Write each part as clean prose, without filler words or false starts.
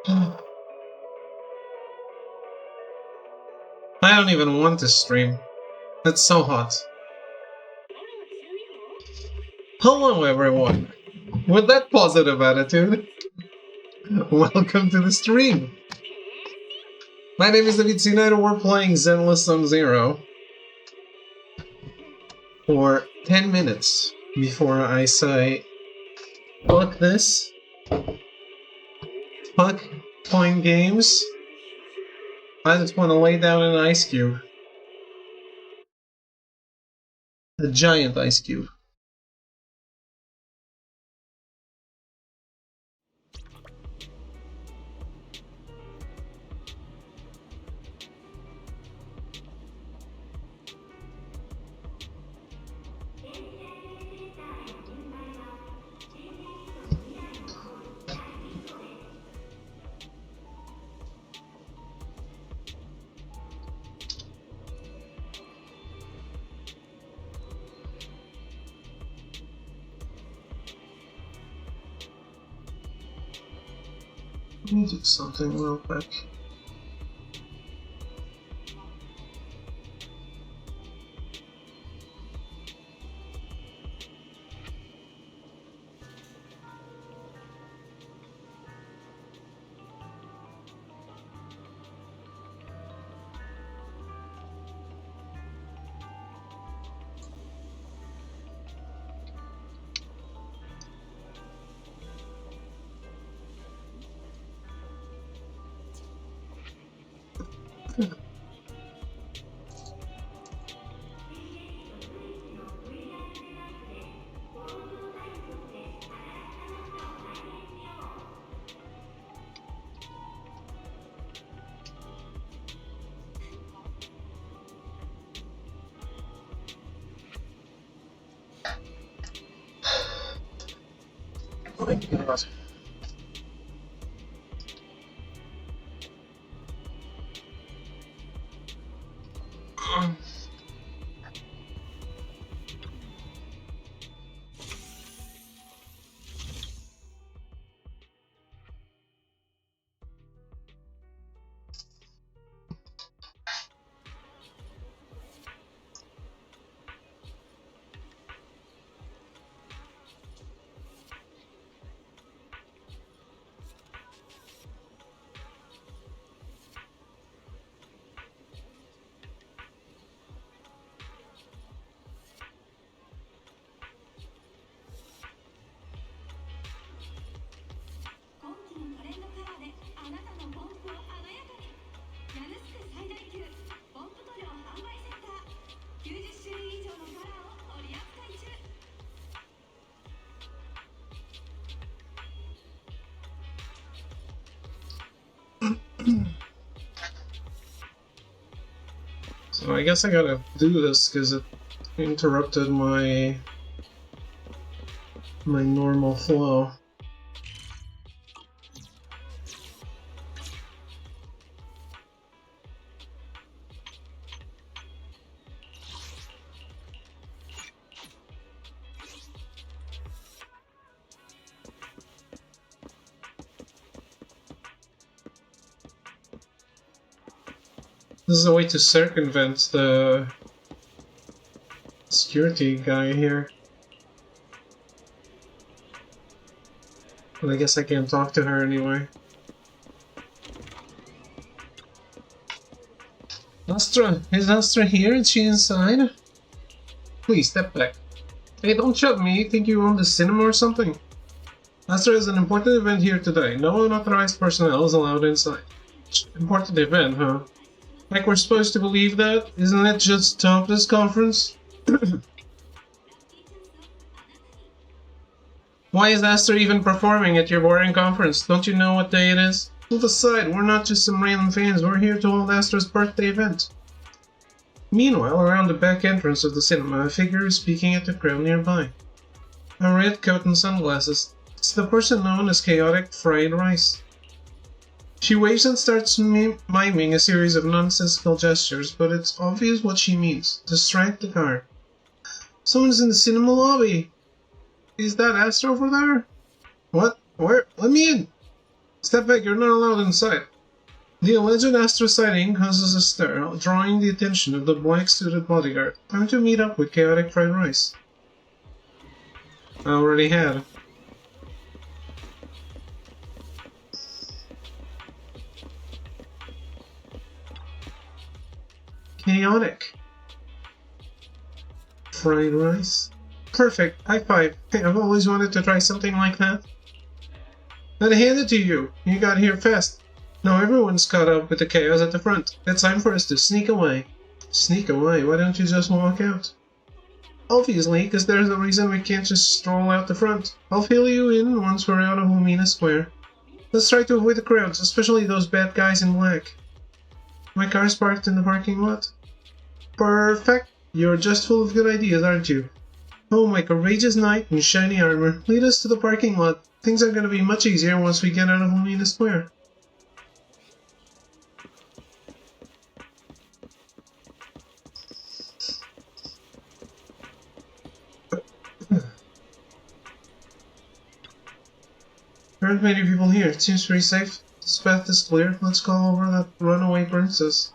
I don't even want to stream. It's so hot. Hello everyone! With that positive attitude, welcome to the stream! My name is David Sinai and we're playing Zenless on Zero for 10 minutes before I say fuck this, fuck playing games, I just want to lay down an ice cube. A giant ice cube. Let me do something real quick. Oh my god. So I guess I gotta do this because it interrupted my normal flow. This is a way to circumvent the security guy here. But I guess I can't talk to her anyway. Astra? Is Astra here? Is she inside? Please, step back. Hey, don't shove me. Think you own the cinema or something? Astra has an important event here today. No unauthorized personnel is allowed inside. Important event, huh? Like we're supposed to believe that? Isn't it just topless conference? Why is Astor even performing at your boring conference? Don't you know what day it is? Move aside, we're not just some random fans, we're here to hold Astor's birthday event. Meanwhile, around the back entrance of the cinema, a figure is speaking at the crowd nearby. A red coat and sunglasses. It's the person known as Chaotic Fried Rice. She waves and starts miming a series of nonsensical gestures, but it's obvious what she means. Distract the guard. Someone's in the cinema lobby! Is that Astor over there? What? Where? Let me in! Step back, you're not allowed inside. The alleged Astra sighting causes a stir, drawing the attention of the black-suited bodyguard. Time to meet up with chaotic fried rice. I already had. Chaotic. Fried rice. Perfect. High five. Hey, I've always wanted to try something like that. Then hand it to you. You got here fast. Now everyone's caught up with the chaos at the front. It's time for us to sneak away. Sneak away? Why don't you just walk out? Obviously, because there's a reason we can't just stroll out the front. I'll fill you in once we're out of Lumina Square. Let's try to avoid the crowds, especially those bad guys in black. My car's parked in the parking lot. Perfect. You're just full of good ideas, aren't you? Oh, my courageous knight in shiny armor. Lead us to the parking lot. Things are going to be much easier once we get out of Lumina Square. There aren't many people here. It seems pretty safe. This path is clear. Let's call over that runaway princess.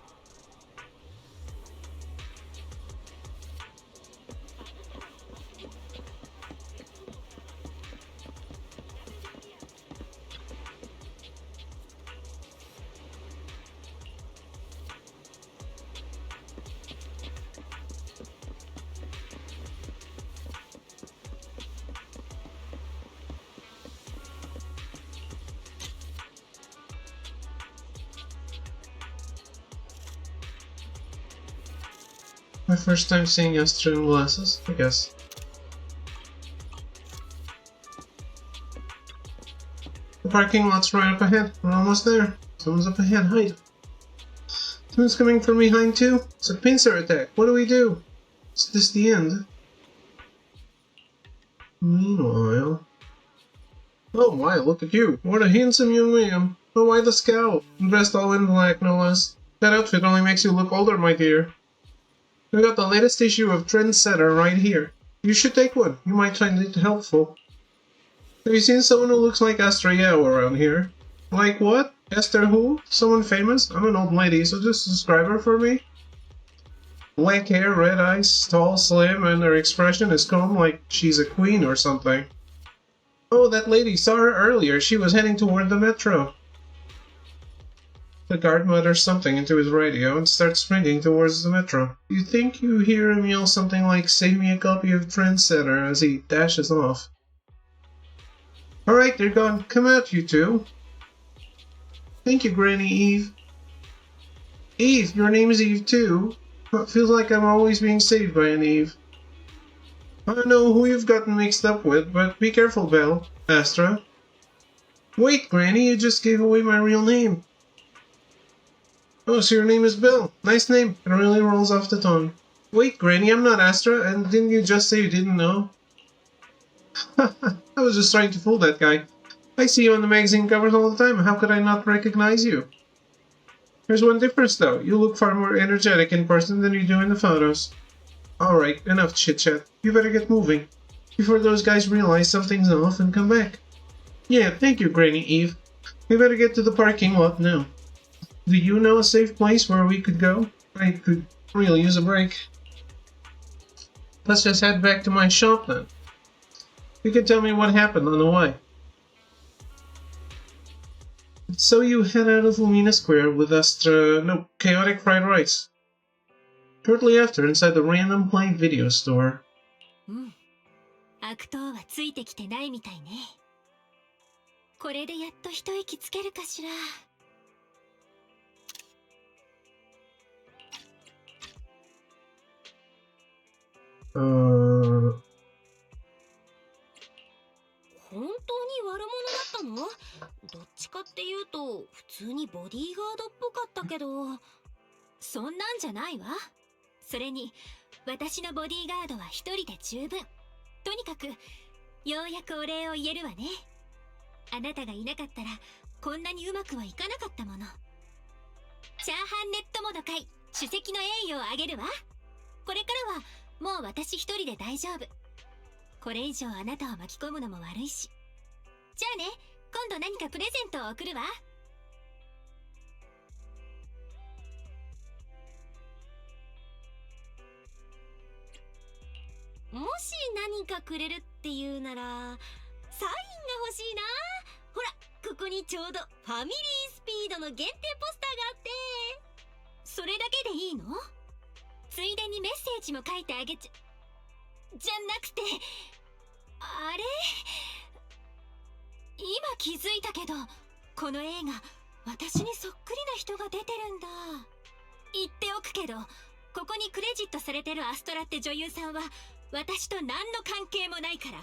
My first time seeing Astra in glasses, I guess. The parking lot's right up ahead. We're almost there. Someone's up ahead. Hide. Someone's coming from behind too. It's a pincer attack. What do we do? Is this the end? Meanwhile... Oh my, look at you. What a handsome young man. Oh, why the scowl? Dressed all in black, no less. That outfit only makes you look older, my dear. We got the latest issue of Trendsetter right here. You should take one. You might find it helpful. Have you seen someone who looks like Astra Yao around here? Like what? Esther who? Someone famous? I'm an old lady, so just describe her for me. Black hair, red eyes, tall, slim, and her expression is calm like she's a queen or something. Oh, that lady, saw her earlier. She was heading toward the metro. The guard mutters something into his radio and starts sprinting towards the metro. You think you hear him yell something like, "Save me a copy of Trendsetter," as he dashes off. Alright, they're gone. Come out, you two. Thank you, Granny Eve. Eve, your name is Eve too? It feels like I'm always being saved by an Eve. I don't know who you've gotten mixed up with, but be careful, Belle. Astra. Wait, Granny, you just gave away my real name. Oh, so your name is Bill. Nice name. It really rolls off the tongue. Wait, Granny, I'm not Astra, and didn't you just say you didn't know? I was just trying to fool that guy. I see you on the magazine covers all the time. How could I not recognize you? There's one difference, though. You look far more energetic in person than you do in the photos. Alright, enough chit-chat. You better get moving, before those guys realize something's off and come back. Yeah, thank you, Granny Eve. We better get to the parking lot now. Do you know a safe place where we could go? I could really use a break. Let's just head back to my shop then. You can tell me what happened on the way. So you head out of Lumina Square with chaotic fried rice. Shortly after, inside the Random Play video store. 悪党はついてきてないみたいね。これでやっと一息つけるかしら。本当に悪者だったの？どっちかっていうと普通にボディーガードっぽかったけど。そんなんじゃないわ。それに私のボディーガードは一人で十分。とにかくようやくお礼を言えるわね。あなたがいなかったらこんなにうまくはいかなかったもの。チャーハンネットモの会主席の栄誉をあげるわ。これからはもう私一人で大丈夫。これ以上あなたを巻き込むのも悪いし。じゃあね、今度何かプレゼントを送るわ。もし何かくれるっていうなら、サインが欲しいな。ほら、ここにちょうどファミリースピードの限定ポスターがあって。それだけでいいの？ついでにメッセージも書いてあげちゃ、じゃなくて、あれ？今気づいたけど、この映画、私にそっくりな人が出てるんだ。言っておくけど、ここにクレジットされてるアストラって女優さんは、私と何の関係もないから。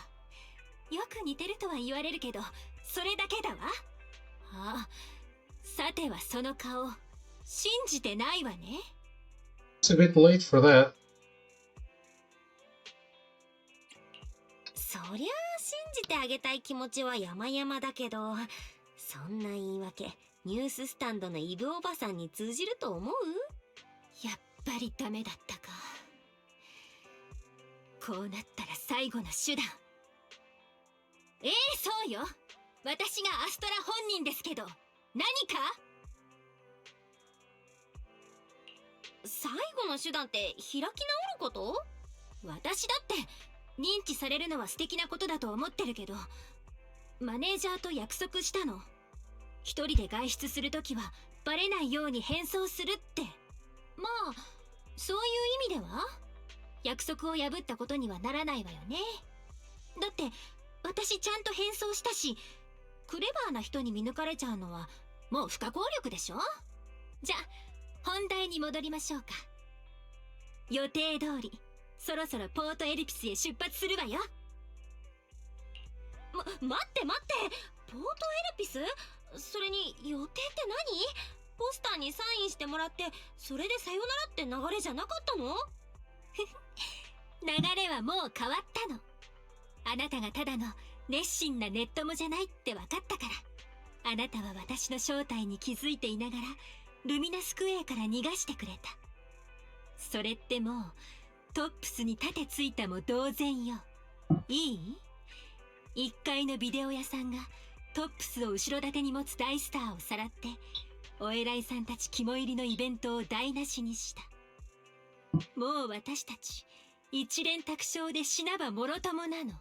よく似てるとは言われるけど、それだけだわ。あ、さてはその顔、信じてないわね。It's a bit late for that. そりゃあ信じてあげたい気持ちは山々だけど、そんな言い訳、ニューススタンドのイブおばさんに通じると思う？やっぱりダメだったか。こうなったら最後の手段。そうよ。私がアストラ本人ですけど、何か？最後の手段って開き直ること？私だって認知されるのは素敵なことだと思ってるけど、マネージャーと約束したの。一人で外出するときはバレないように変装するって。まあ、そういう意味では約束を破ったことにはならないわよね。だって私ちゃんと変装したし、クレバーな人に見抜かれちゃうのはもう不可抗力でしょ。じゃあ本題に戻りましょうか。予定通りそろそろポートエルピスへ出発するわよ。待ってポートエルピス？それに予定って何？ポスターにサインしてもらってそれでさよならって流れじゃなかったの？流れはもう変わったの。あなたがただの熱心なネットモじゃないって分かったから、あなたは私の正体に気づいていながらルミナスクエアから逃がしてくれた。それってもうトップスに盾ついたも同然よ。いい？1階のビデオ屋さんがトップスを後ろ盾に持つ大スターをさらってお偉いさんたち肝入りのイベントを台無しにした。もう私たち一連卓勝で死なばもろともなの。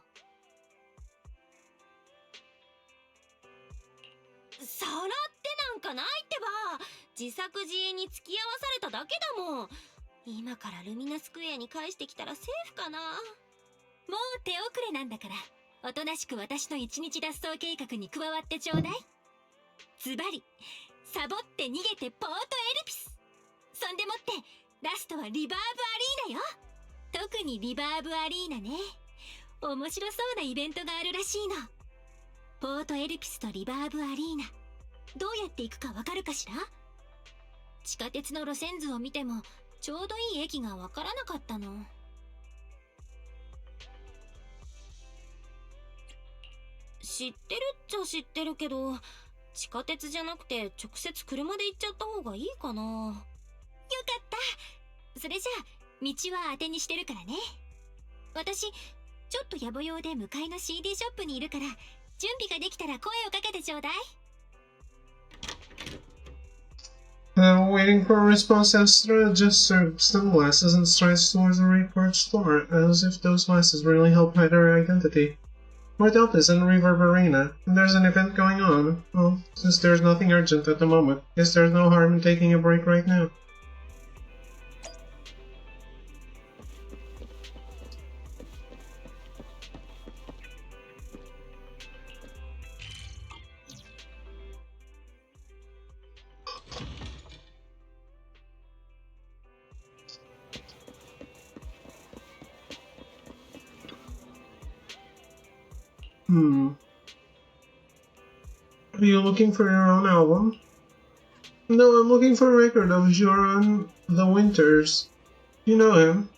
さらってなんかないってば。自作自演に付き合わされただけだもん。今からルミナスクエアに返してきたらセーフかな。もう手遅れなんだから、おとなしく私の一日脱走計画に加わってちょうだい。ズバリサボって逃げてポートエルピス。そんでもってラストはリバーブアリーナよ。特にリバーブアリーナね。面白そうなイベントがあるらしいの。ポートエルピスとリバーブアリーナ、どうやって行くかわかるかしら？地下鉄の路線図を見てもちょうどいい駅がわからなかったの。知ってるっちゃ知ってるけど、地下鉄じゃなくて直接車で行っちゃった方がいいかな。よかった。それじゃあ道は当てにしてるからね。私ちょっと野暮用で向かいの CD ショップにいるから、準備ができたら声をかけてちょうだい。Waiting for a response, Astra adjusts some glasses and strides towards the report store, as if those glasses really help hide her identity. What help is in Reverb Arena, and there's an event going on. Well, since there's nothing urgent at the moment, guess there's no harm in taking a break right now. Are you looking for your own album? No, I'm looking for a record of Joran the Winters. You know him?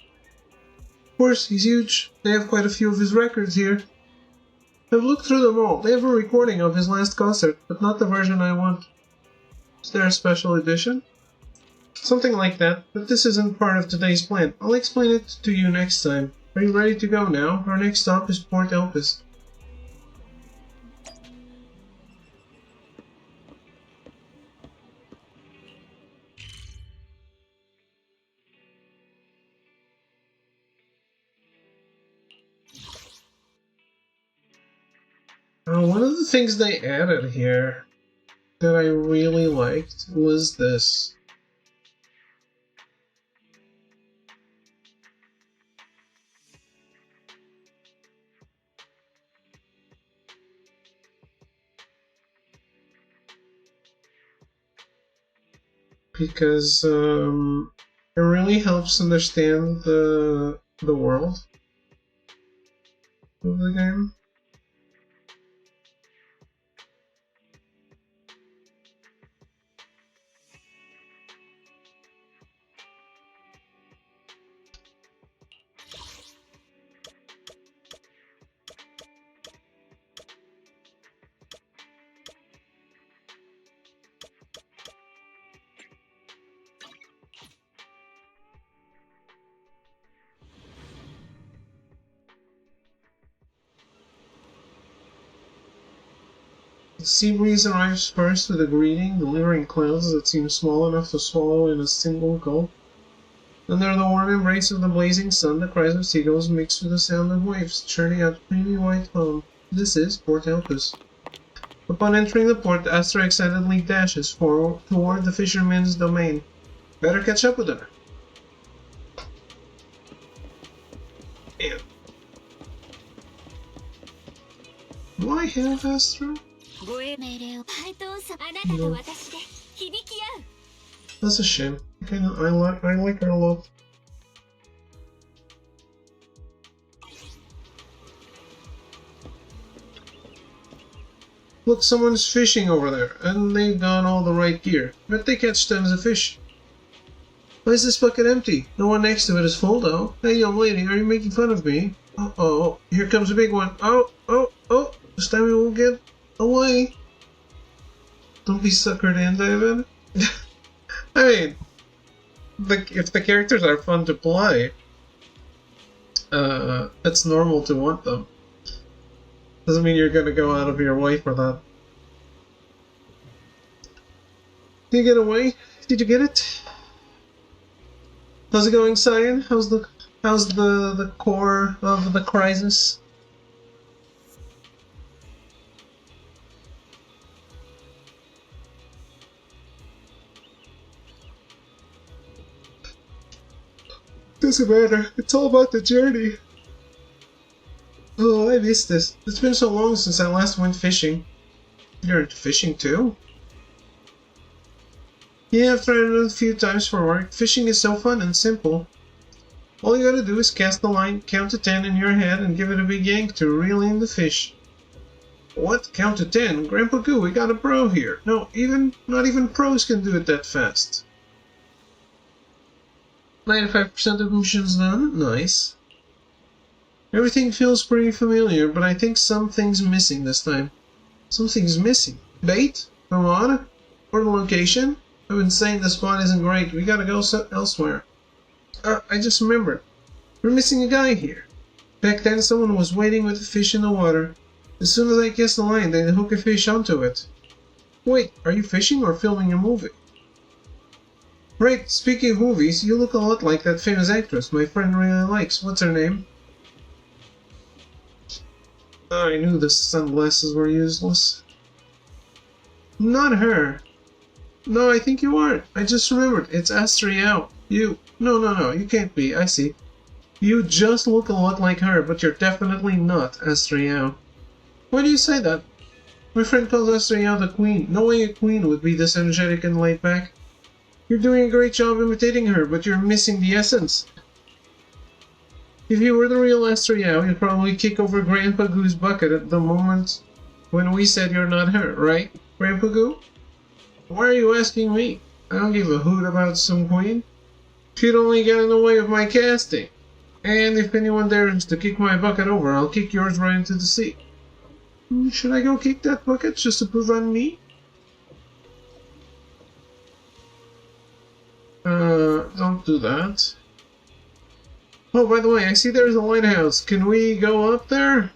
Of course, he's huge. They have quite a few of his records here. I've looked through them all. They have a recording of his last concert, but not the version I want. Is there a special edition? Something like that, but this isn't part of today's plan. I'll explain it to you next time. Are you ready to go now? Our next stop is Port Elpis. One of the things they added here that I really liked was this. Because it really helps understand the world of the game. The sea breeze arrives first with a greeting, delivering clouds that seem small enough to swallow in a single gulp. Under the warm embrace of the blazing sun, the cries of seagulls mix with the sound of waves, churning out creamy white foam. This is Port Elpis. Upon entering the port, Astra excitedly dashes toward the fisherman's domain. Better catch up with her. Damn. Do I have Astra? No. That's a shame. I like her a lot. Look, someone's fishing over there, and they've got all the right gear. Bet they catch tons of fish. Why is this bucket empty? No one next to it is full, though. Hey, young lady, are you making fun of me? Uh-oh, here comes a big one. Oh! This time we won't get away. Don't be suckered in, David. I mean, if the characters are fun to play, it's normal to want them. Doesn't mean you're gonna go out of your way for that. Did you get away? Did you get it? How's it going, Cyan? How's the core of the crisis? Doesn't matter. It's all about the journey. Oh, I missed this. It's been so long since I last went fishing. You're into fishing too? Yeah, I've tried it a few times for work. Fishing is so fun and simple. All you gotta do is cast the line, count to 10 in your head, and give it a big yank to reel in the fish. What? Count to 10? Grandpa Goo, we got a pro here. No, not even pros can do it that fast. 95% of missions done. Nice. Everything feels pretty familiar, but I think something's missing this time. Something's missing. Bait? Come on? Or the location? I've been saying the spot isn't great. We gotta go elsewhere. I just remembered. We're missing a guy here. Back then, someone was waiting with a fish in the water. As soon as I cast the line, they'd hook a fish onto it. Wait, are you fishing or filming a movie? Right, speaking of movies, you look a lot like that famous actress my friend really likes. What's her name? I knew the sunglasses were useless. Not her. No, I think you aren't. I just remembered. It's Astriel. You. No, you can't be. I see. You just look a lot like her, but you're definitely not Astriel. Why do you say that? My friend calls Astriel the queen. No way a queen would be this energetic and laid back. You're doing a great job imitating her, but you're missing the essence. If you were the real Astriel, you'd probably kick over Grandpa Goo's bucket at the moment when we said you're not her, right, Grandpa Goo? Why are you asking me? I don't give a hoot about some queen. She'd only get in the way of my casting. And if anyone dares to kick my bucket over, I'll kick yours right into the sea. Should I go kick that bucket just to prove I'm me? Don't do that. Oh, by the way, I see there's a lighthouse. Can we go up there?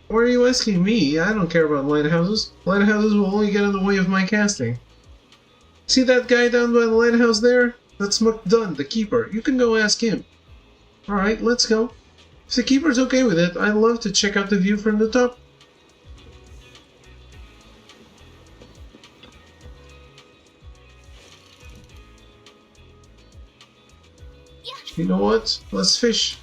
Why are you asking me? I don't care about lighthouses. Lighthouses will only get in the way of my casting. See that guy down by the lighthouse there? That's McDunn, the keeper. You can go ask him. Alright, let's go. If the keeper's okay with it, I'd love to check out the view from the top. You know what? Let's fish.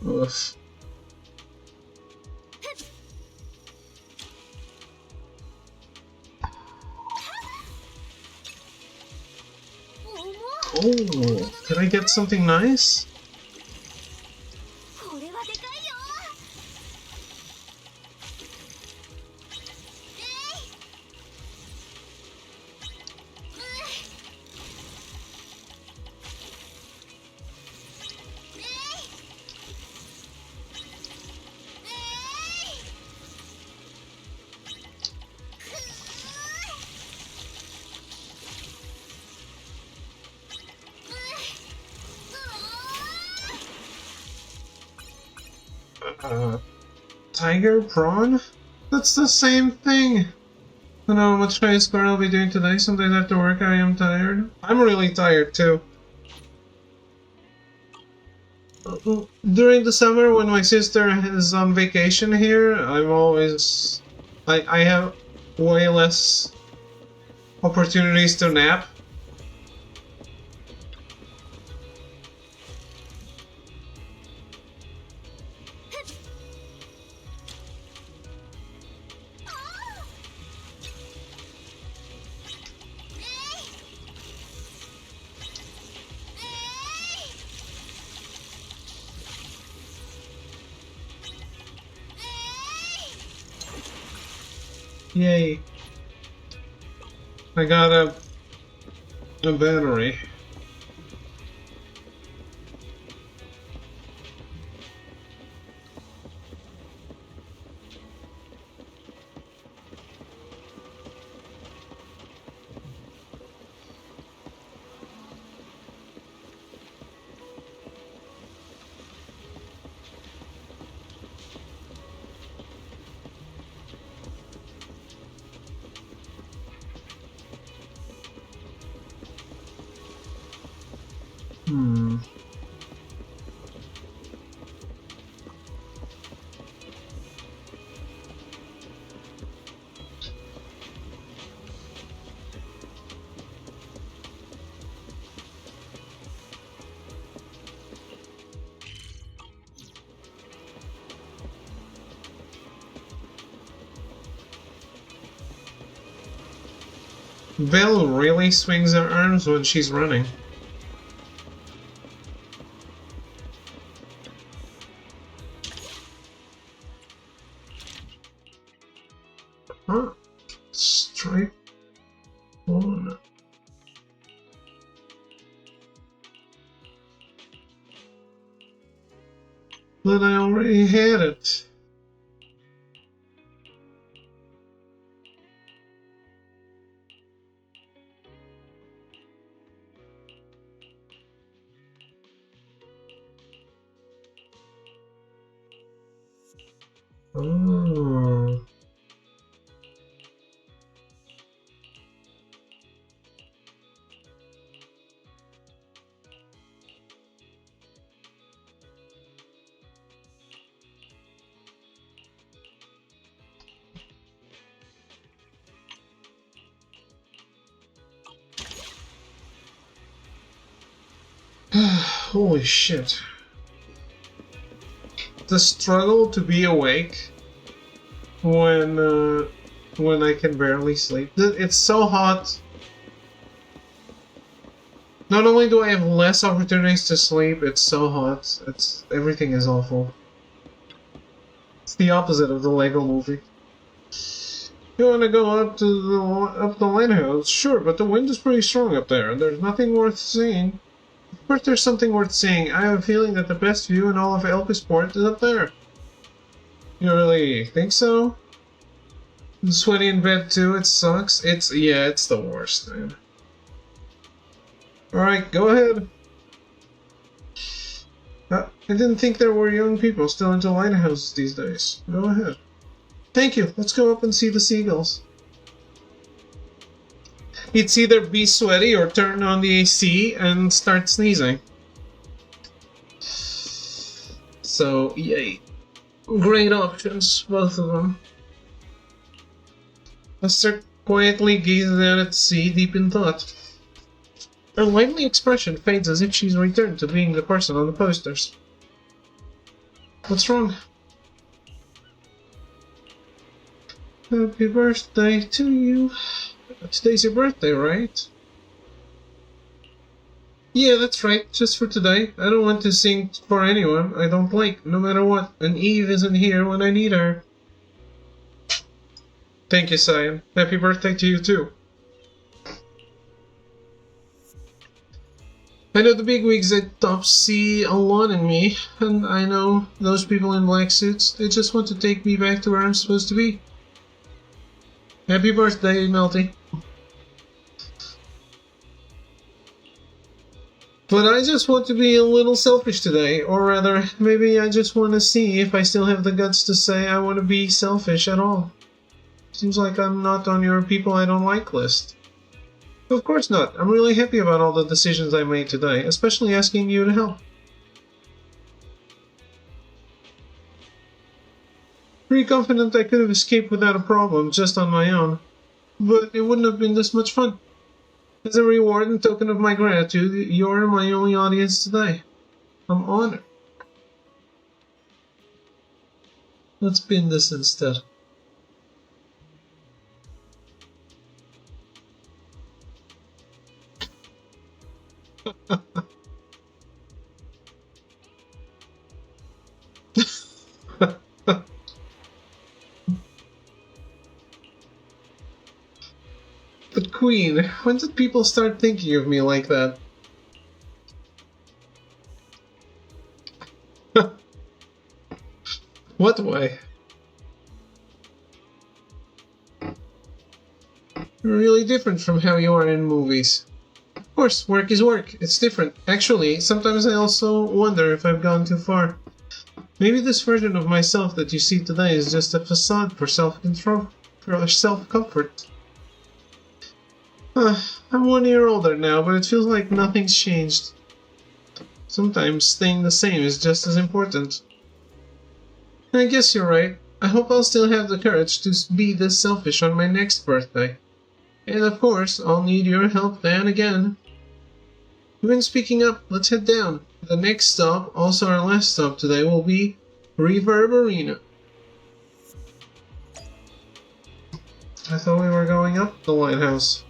Oof. Oh, can I get something nice? Tiger prawn? That's the same thing! I don't know how much high score I'll be doing today. Sometimes after work I am tired. I'm really tired too. During the summer when my sister is on vacation here, I'm always... I have way less opportunities to nap. Yay. I got a battery. Belle really swings her arms when she's running. Huh? Strike one. But I already had it. Oh. Holy shit. The struggle to be awake when I can barely sleep. It's so hot. Not only do I have less opportunities to sleep, it's so hot. Everything is awful. It's the opposite of the Lego movie. You wanna go up the lighthouse? Sure, but the wind is pretty strong up there, and there's nothing worth seeing. Of course there's something worth seeing. I have a feeling that the best view in all of Elpisport is up there. You really think so? I'm sweaty in bed too, it sucks. It's the worst, man. Alright, go ahead. I didn't think there were young people still into lighthouses these days. Go ahead. Thank you. Let's go up and see the seagulls. It's either be sweaty or turn on the AC and start sneezing. So, yay. Great options, both of them. Esther quietly gazes out at sea, deep in thought. Her lively expression fades as if she's returned to being the person on the posters. What's wrong? Happy birthday to you. Today's your birthday, right? Yeah, that's right, just for today. I don't want to sing for anyone I don't like, no matter what, and Eve isn't here when I need her. Thank you, Cyan. Happy birthday to you too. I know the bigwigs at top see a lot in me, and I know those people in black suits, they just want to take me back to where I'm supposed to be. Happy birthday, Melty. But I just want to be a little selfish today, or rather, maybe I just want to see if I still have the guts to say I want to be selfish at all. Seems like I'm not on your people I don't like list. Of course not. I'm really happy about all the decisions I made today, especially asking you to help. Pretty confident I could have escaped without a problem, just on my own. But it wouldn't have been this much fun. As a reward and token of my gratitude, you're my only audience today. I'm honored. Let's bin this instead. But Queen, when did people start thinking of me like that? What way? Really different from how you are in movies. Of course, work is work. It's different. Actually, sometimes I also wonder if I've gone too far. Maybe this version of myself that you see today is just a facade for self-control, for self-comfort. I'm 1 year older now, but it feels like nothing's changed. Sometimes staying the same is just as important. And I guess you're right. I hope I'll still have the courage to be this selfish on my next birthday. And of course, I'll need your help then again. When speaking up, let's head down. The next stop, also our last stop today, will be Reverb Arena. I thought we were going up the lighthouse.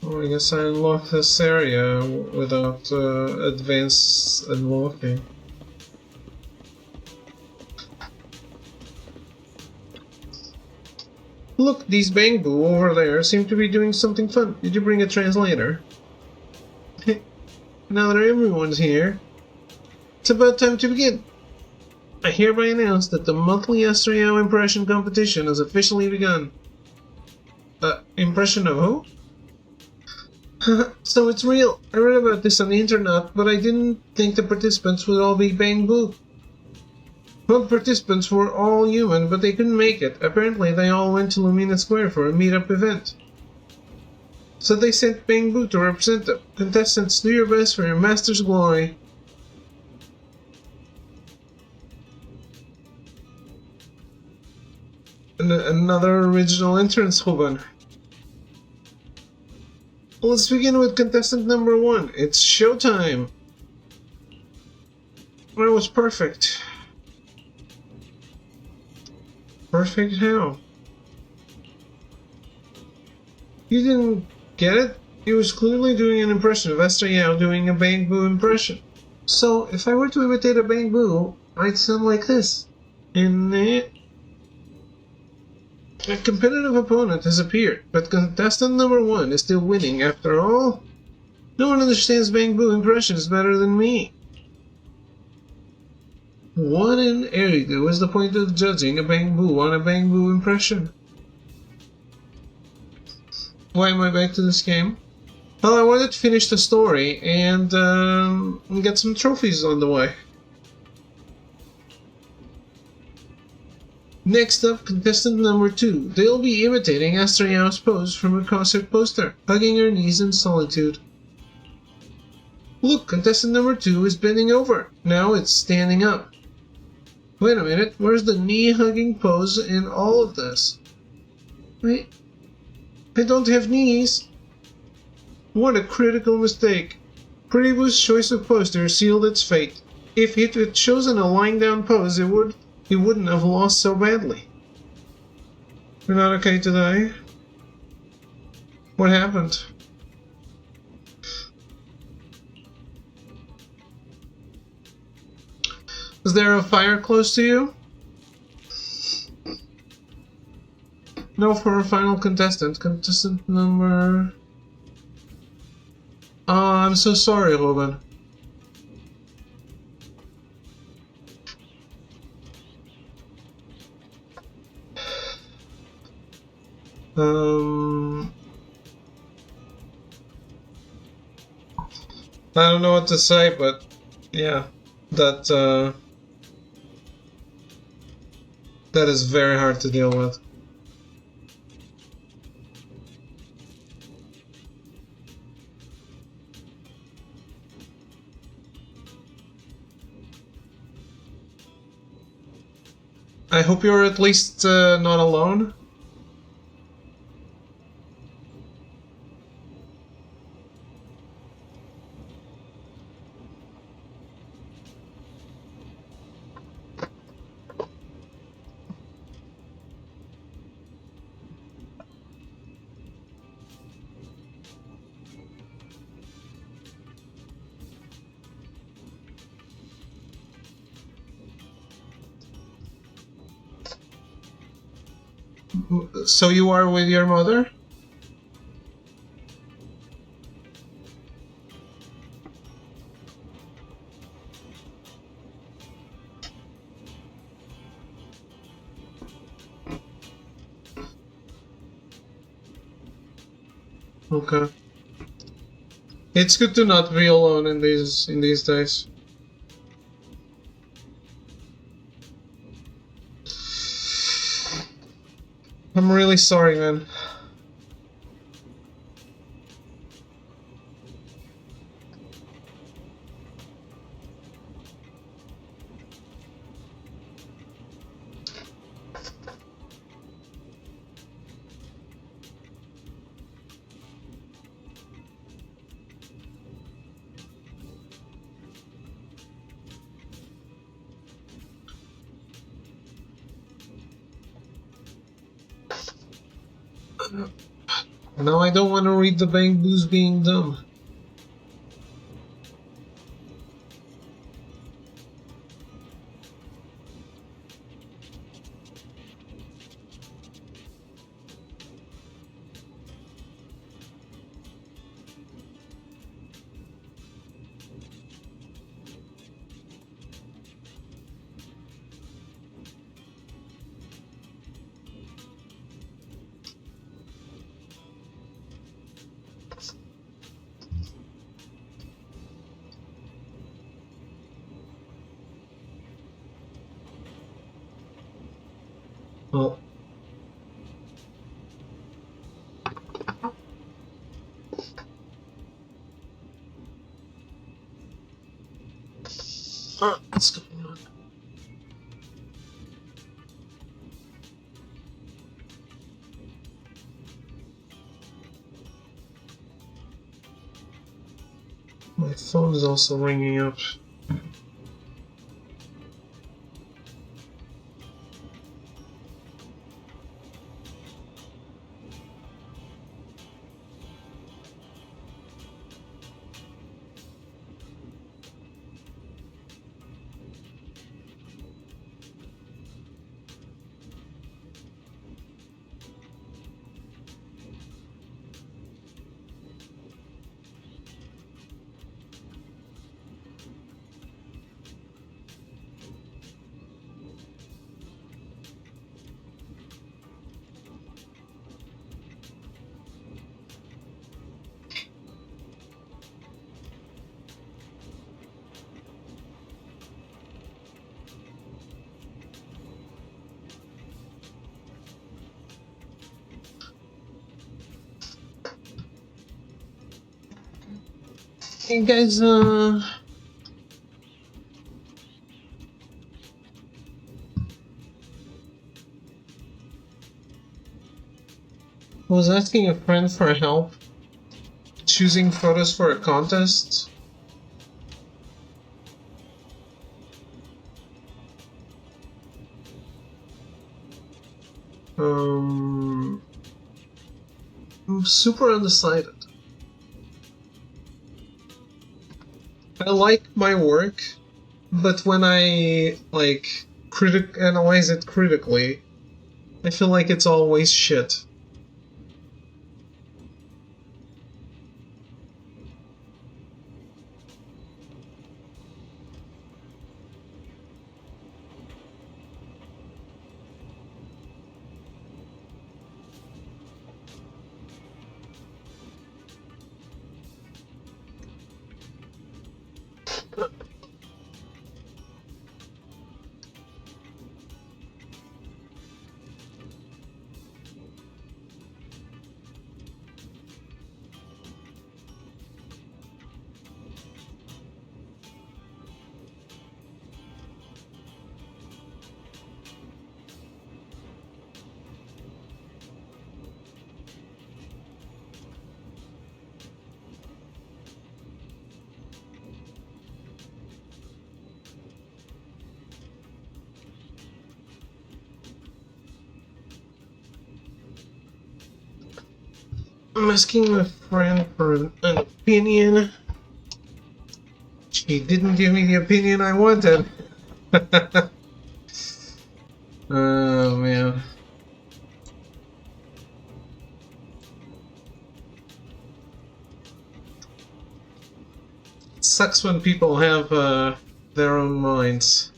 Oh, I guess I unlocked this area without advanced unlocking. Look, these Bangbu over there seem to be doing something fun. Did you bring a translator? Now that everyone's here, it's about time to begin. I hereby announce that the monthly Astriao impression competition has officially begun. Impression of who? So it's real. I read about this on the internet, but I didn't think the participants would all be Bangbu. Well, participants were all human, but they couldn't make it. Apparently, they all went to Lumina Square for a meetup event. So they sent Bangbu to represent them. Contestants, do your best for your master's glory. Another original entrance, Hoban. Let's begin with contestant number 1. It's showtime. That was perfect. Perfect how? You didn't get it? He was clearly doing an impression of Esther Yao doing a Bangbu impression. So, if I were to imitate a Bangbu, I'd sound like this. A competitive opponent has appeared, but contestant number 1 is still winning after all. No one understands Bangbu impressions better than me. What in Erigo is the point of judging a bamboo on a bamboo impression? Why am I back to this game? Well, I wanted to finish the story and get some trophies on the way. Next up, contestant number 2. They'll be imitating Astrayao's pose from a concert poster, hugging her knees in solitude. Look, contestant number 2 is bending over. Now it's standing up. Wait a minute, where's the knee-hugging pose in all of this? Wait, I don't have knees. What a critical mistake. Previous choice of poster sealed its fate. If it had chosen a lying down pose, it wouldn't have lost so badly. We're not okay today? What happened? Is there a fire close to you? No, for our final contestant. Contestant number... Oh, I'm so sorry, Ruben. I don't know what to say, but yeah, that is very hard to deal with. I hope you're at least not alone. So you are with your mother? Okay. It's good to not be alone in these days. I'm really sorry, man. Now I don't want to read the bamboos being dumb. Well, what's going on? My phone is also ringing up. Hey guys, I was asking a friend for help choosing photos for a contest. I'm super undecided. I like my work, but when I analyze it critically, I feel like it's always shit. I'm asking my friend for an opinion. She didn't give me the opinion I wanted. Oh man. It sucks when people have their own minds.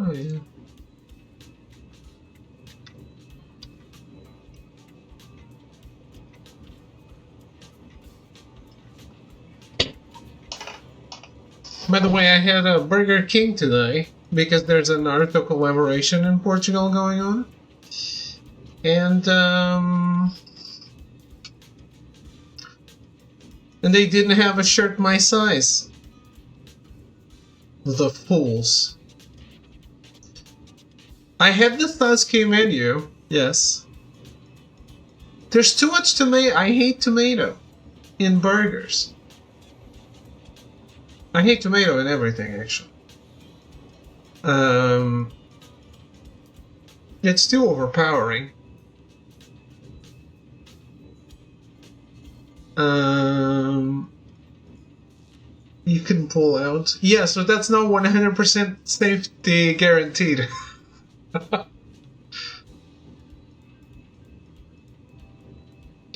Oh yeah. By the way, I had a Burger King today because there's a Naruto collaboration in Portugal going on. And they didn't have a shirt my size. The fools. I had the Sasuke menu, yes. There's too much tomato. I hate tomato in burgers. I hate tomato in everything, actually. It's too overpowering. You can pull out. Yeah, so that's not 100% safety guaranteed.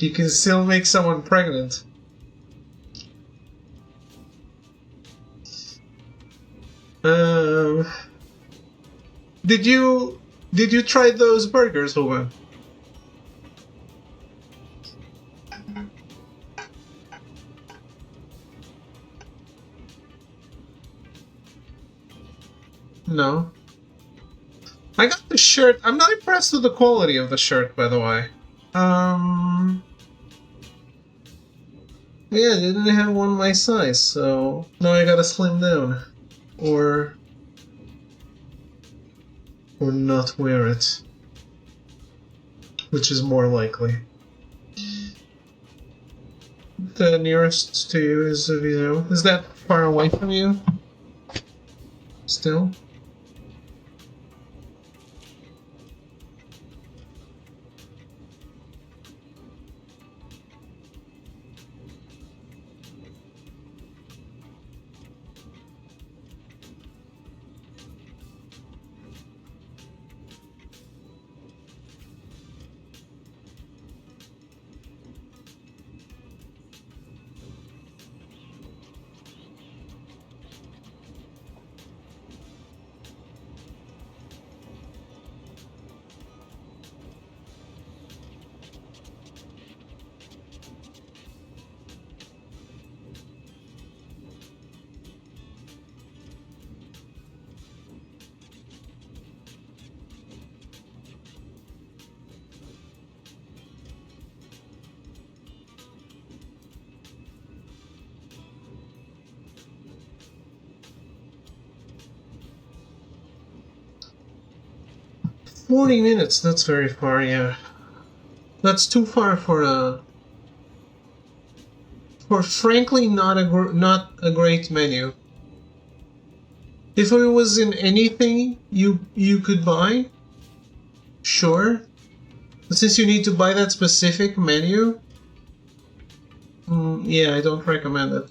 You can still make someone pregnant. Did you try those burgers, Hoban? No. I got the shirt. I'm not impressed with the quality of the shirt, by the way. Yeah, they didn't have one my size, so now I gotta slim down. Or not wear it. Which is more likely. The nearest to you is Vito. Is that far away from you? Still? $40, that's very far, yeah. That's too far for frankly not a great menu. If it was in anything you could buy, sure. But since you need to buy that specific menu, yeah, I don't recommend it.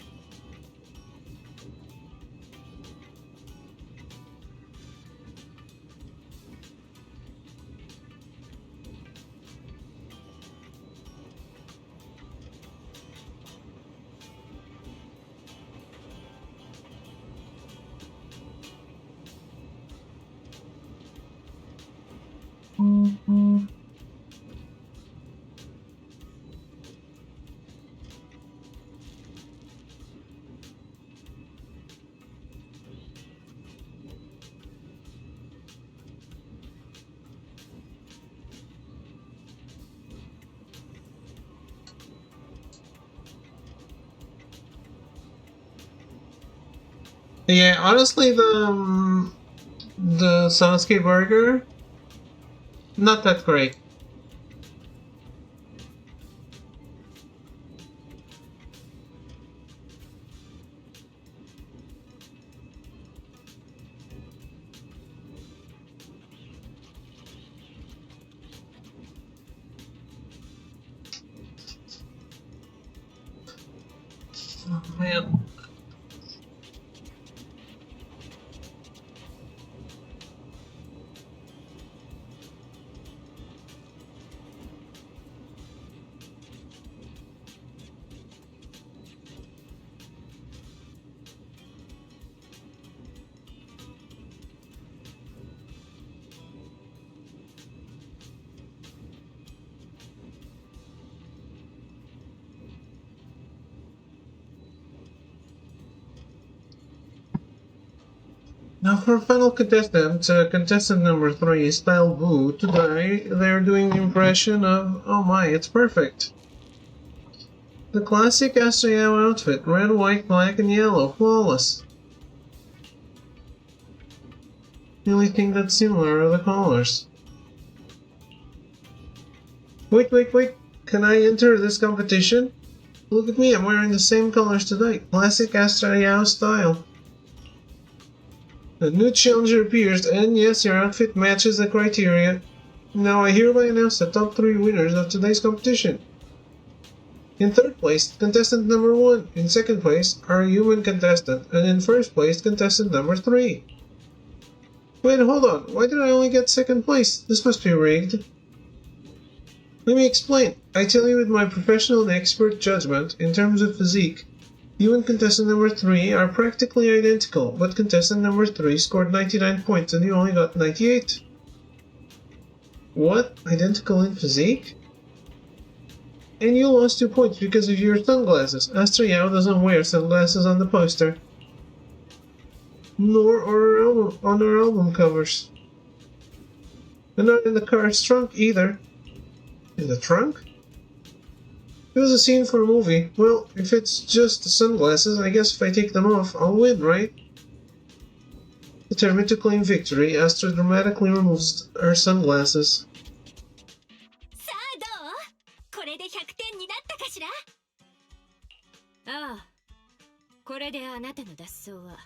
Yeah, honestly, the Sasuke burger, not that great. Oh, man. Now for final contestant, contestant number 3, Style Boo. Today they're doing the impression of, oh my, it's perfect. The classic Asayao outfit, red, white, black, and yellow, flawless. The only thing that's similar are the colors. Wait, can I enter this competition? Look at me, I'm wearing the same colors today, classic Asayao style. A new challenger appears, and yes, your outfit matches the criteria. Now I hereby announce the top 3 winners of today's competition. In third place, contestant number 1. In second place, our human contestant. And in first place, contestant number 3. Wait, hold on. Why did I only get second place? This must be rigged. Let me explain. I tell you with my professional and expert judgment, in terms of physique, you and contestant number 3 are practically identical, but contestant number 3 scored 99 points and you only got 98. What? Identical in physique? And you lost 2 points because of your sunglasses. Astra Yao doesn't wear sunglasses on the poster. Nor on our album covers. And not in the car's trunk either. In the trunk? It was a scene for a movie. Well, if it's just the sunglasses, I guess if I take them off, I'll win, right? Determined to claim victory, Astra dramatically removes her sunglasses. さあどう？これで100点になったかしら？ああ、これであなたの脱走は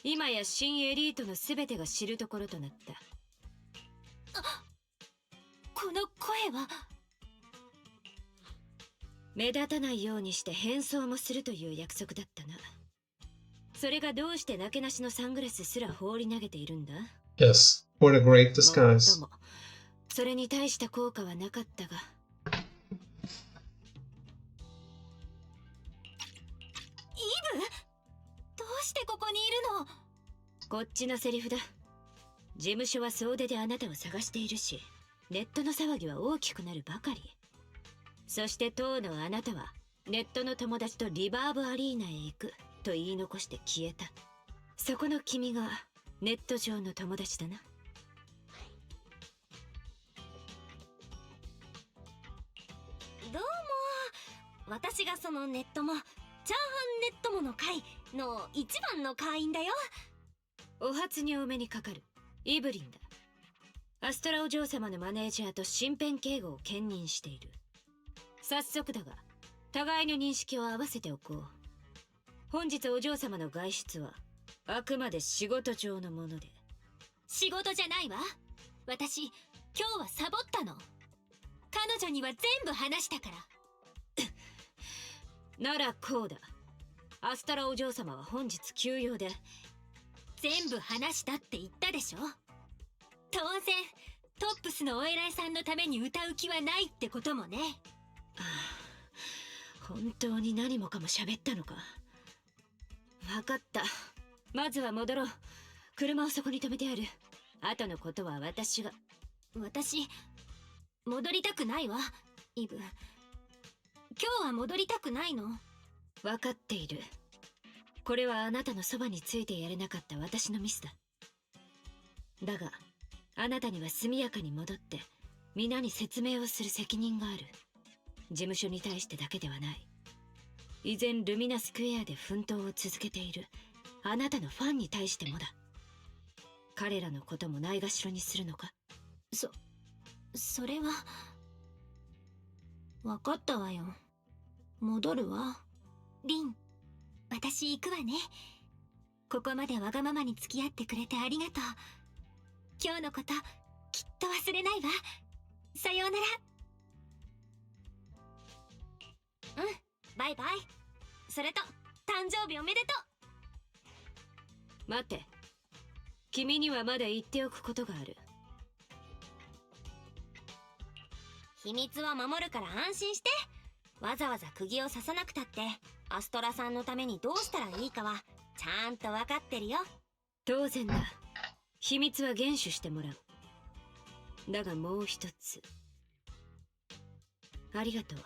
今や新エリートのすべてが知るところとなった。この声は。目立たないようにして変装もするという約束だったな。それがどうしてなけなしのサングラスすら放り投げているんだ？ Yes, what a great disguise. もっともそれに大した効果はなかったが。イブ？どうしてここにいるの？こっちのセリフだ。事務所は総出であなたを探しているし、ネットの騒ぎは大きくなるばかり。そして当のあなたはネットの友達とリバーブアリーナへ行くと言い残して消えた。そこの君がネット上の友達だな。どうも、私がそのネットもチャーハンネットもの会の一番の会員だよ。お初にお目にかかるイブリンだ。アストラお嬢様のマネージャーと身辺警護を兼任している。早速だが互いの認識を合わせておこう。本日お嬢様の外出はあくまで仕事上のもので。仕事じゃないわ。私今日はサボったの。彼女には全部話したからならこうだ。アストラお嬢様は本日休養で。全部話したって言ったでしょ。当然トップスのお偉いさんのために歌う気はないってこともね。本当に何もかも喋ったのか。分かった。まずは戻ろう。車をそこに止めてある。後のことは私が。私戻りたくないわイブ。今日は戻りたくないの。分かっている。これはあなたのそばについてやれなかった私のミスだ。だがあなたには速やかに戻って皆に説明をする責任がある。事務所に対してだけではない。依然ルミナスクエアで奮闘を続けているあなたのファンに対してもだ。彼らのこともないがしろにするのか？それは。分かったわよ。戻るわ。リン、私行くわね。ここまでわがままに付き合ってくれてありがとう。今日のこときっと忘れないわ。さようなら。バイバイ。それと誕生日おめでとう。待って、君にはまだ言っておくことがある。秘密は守るから安心して。わざわざ釘を刺さなくたってアストラさんのためにどうしたらいいかはちゃんと分かってるよ。当然だ。秘密は厳守してもらう。だがもう一つ。ありがとう。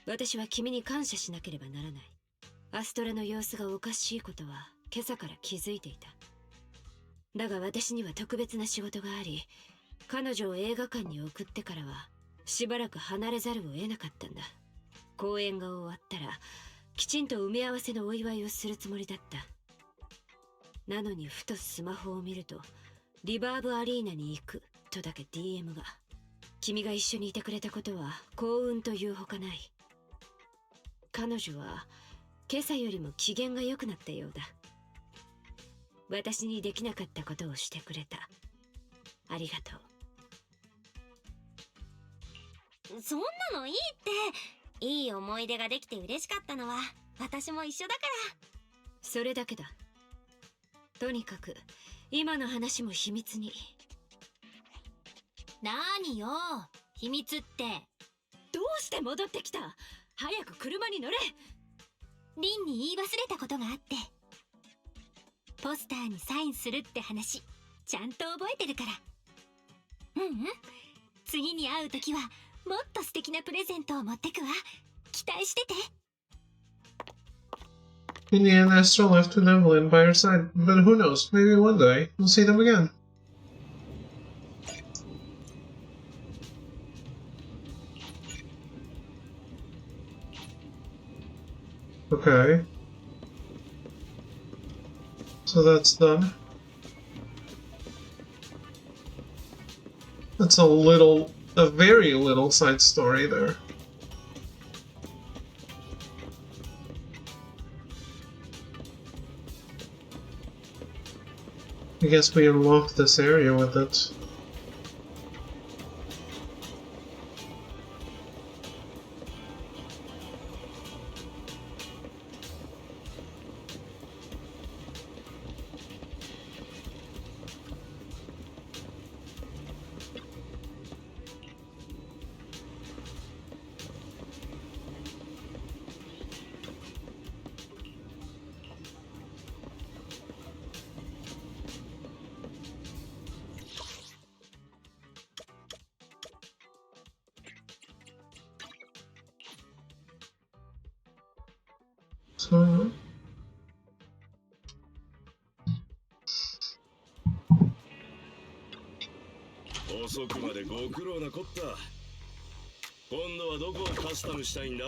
私は君に感謝しなければならない。アストラの様子がおかしいことは今朝から気づいていた。だが私には特別な仕事があり、彼女を映画館に送ってからはしばらく離れざるを得なかったんだ。公演が終わったらきちんと埋め合わせのお祝いをするつもりだった。なのにふとスマホを見るとリバーブアリーナに行くとだけ DM が。君が一緒にいてくれたことは幸運というほかない。彼女は今朝よりも機嫌が良くなったようだ。私にできなかったことをしてくれた。ありがとう。そんなのいいって。いい思い出ができて嬉しかったのは私も一緒だから。それだけだ。とにかく今の話も秘密に。なによ、秘密って。どうして戻ってきた？早く車に乗れ。リンに言い忘れたことがあって。ポスターにサインするって話、ちゃんと覚えてるから。次に会う時はもっと素敵なプレゼントを持ってくわ。期待してて。In the end, Astro left with Evelyn by her side, but who knows, maybe one day we'll see them again. Okay. So that's done. That's a very little side story there. I guess we unlocked this area with it. So...遅くまでご苦労なこった。今度はどこをカスタムしたいんだ？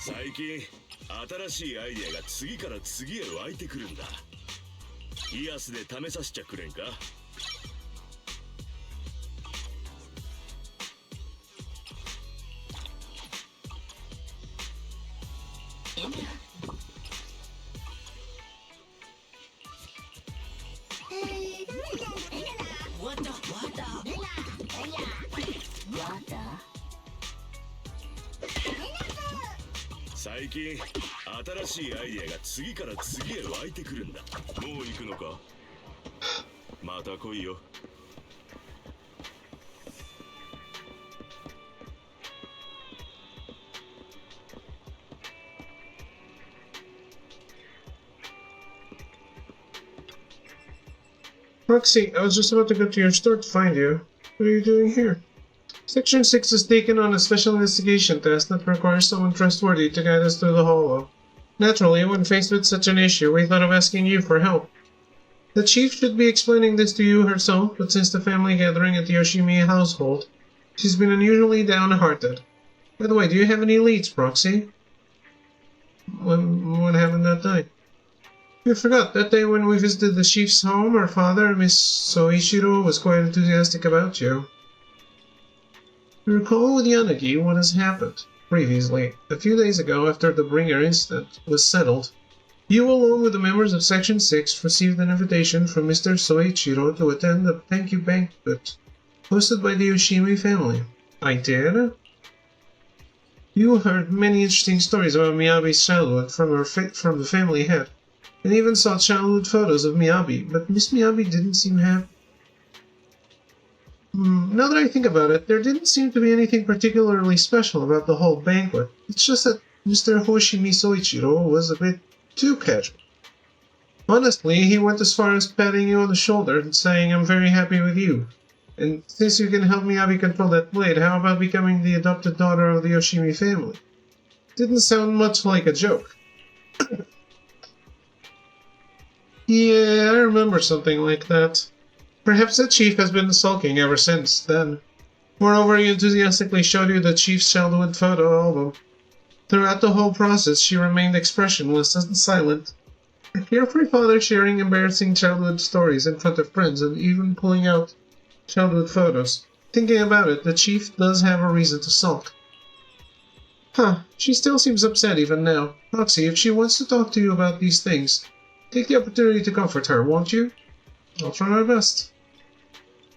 最近新しいアイデアが次から次へ湧いてくるんだ。イアスで試させちゃくれんか？最近新しいアイデアが次から次へ湧いてくるんだ。もう行くのか？また来いよ。Roxy, I was just about to go to your store to find you. What are you doing here? Section 6 has taken on a special investigation task that requires someone trustworthy to guide us through the hollow. Naturally, when faced with such an issue, we thought of asking you for help. The chief should be explaining this to you herself, but since the family gathering at the Yoshimi household, she's been unusually downhearted. By the way, do you have any leads, Proxy? What happened that day? You forgot, that day when we visited the chief's home, our father, Miss Soichiro, was quite enthusiastic about you. You recall with Yanagi what has happened. Previously, a few days ago after the Bringer incident was settled, you along with the members of Section 6 received an invitation from Mr. Soichiro to attend a thank you banquet hosted by the Yoshimi family. I did? You heard many interesting stories about Miyabi's childhood from the family head, and even saw childhood photos of Miyabi, but Miss Miyabi didn't seem happy. Now that I think about it, there didn't seem to be anything particularly special about the whole banquet. It's just that Mr. Hoshimi Soichiro was a bit too casual. Honestly, he went as far as patting you on the shoulder and saying, "I'm very happy with you. And since you can help Miyabi control that blade, how about becoming the adopted daughter of the Yoshimi family?" Didn't sound much like a joke. Yeah, I remember something like that. Perhaps the chief has been sulking ever since then. Moreover, he enthusiastically showed you the chief's childhood photo album. Throughout the whole process, she remained expressionless and silent. A carefree father sharing embarrassing childhood stories in front of friends and even pulling out childhood photos. Thinking about it, the chief does have a reason to sulk. Huh, she still seems upset even now. Roxy, if she wants to talk to you about these things, take the opportunity to comfort her, won't you? I'll try my best.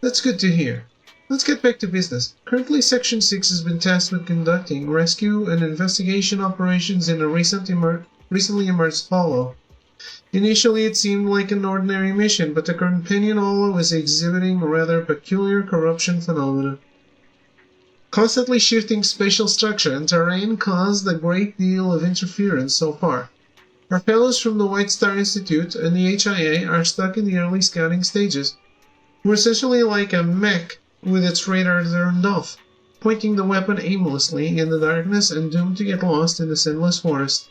That's good to hear. Let's get back to business. Currently, Section 6 has been tasked with conducting rescue and investigation operations in a recently emerged hollow. Initially, it seemed like an ordinary mission, but the companion hollow is exhibiting a rather peculiar corruption phenomena. Constantly shifting spatial structure and terrain caused a great deal of interference so far. Our fellows from the White Star Institute and the HIA are stuck in the early scouting stages. We're essentially like a mech with its radar turned off, pointing the weapon aimlessly in the darkness and doomed to get lost in the Zenless forest.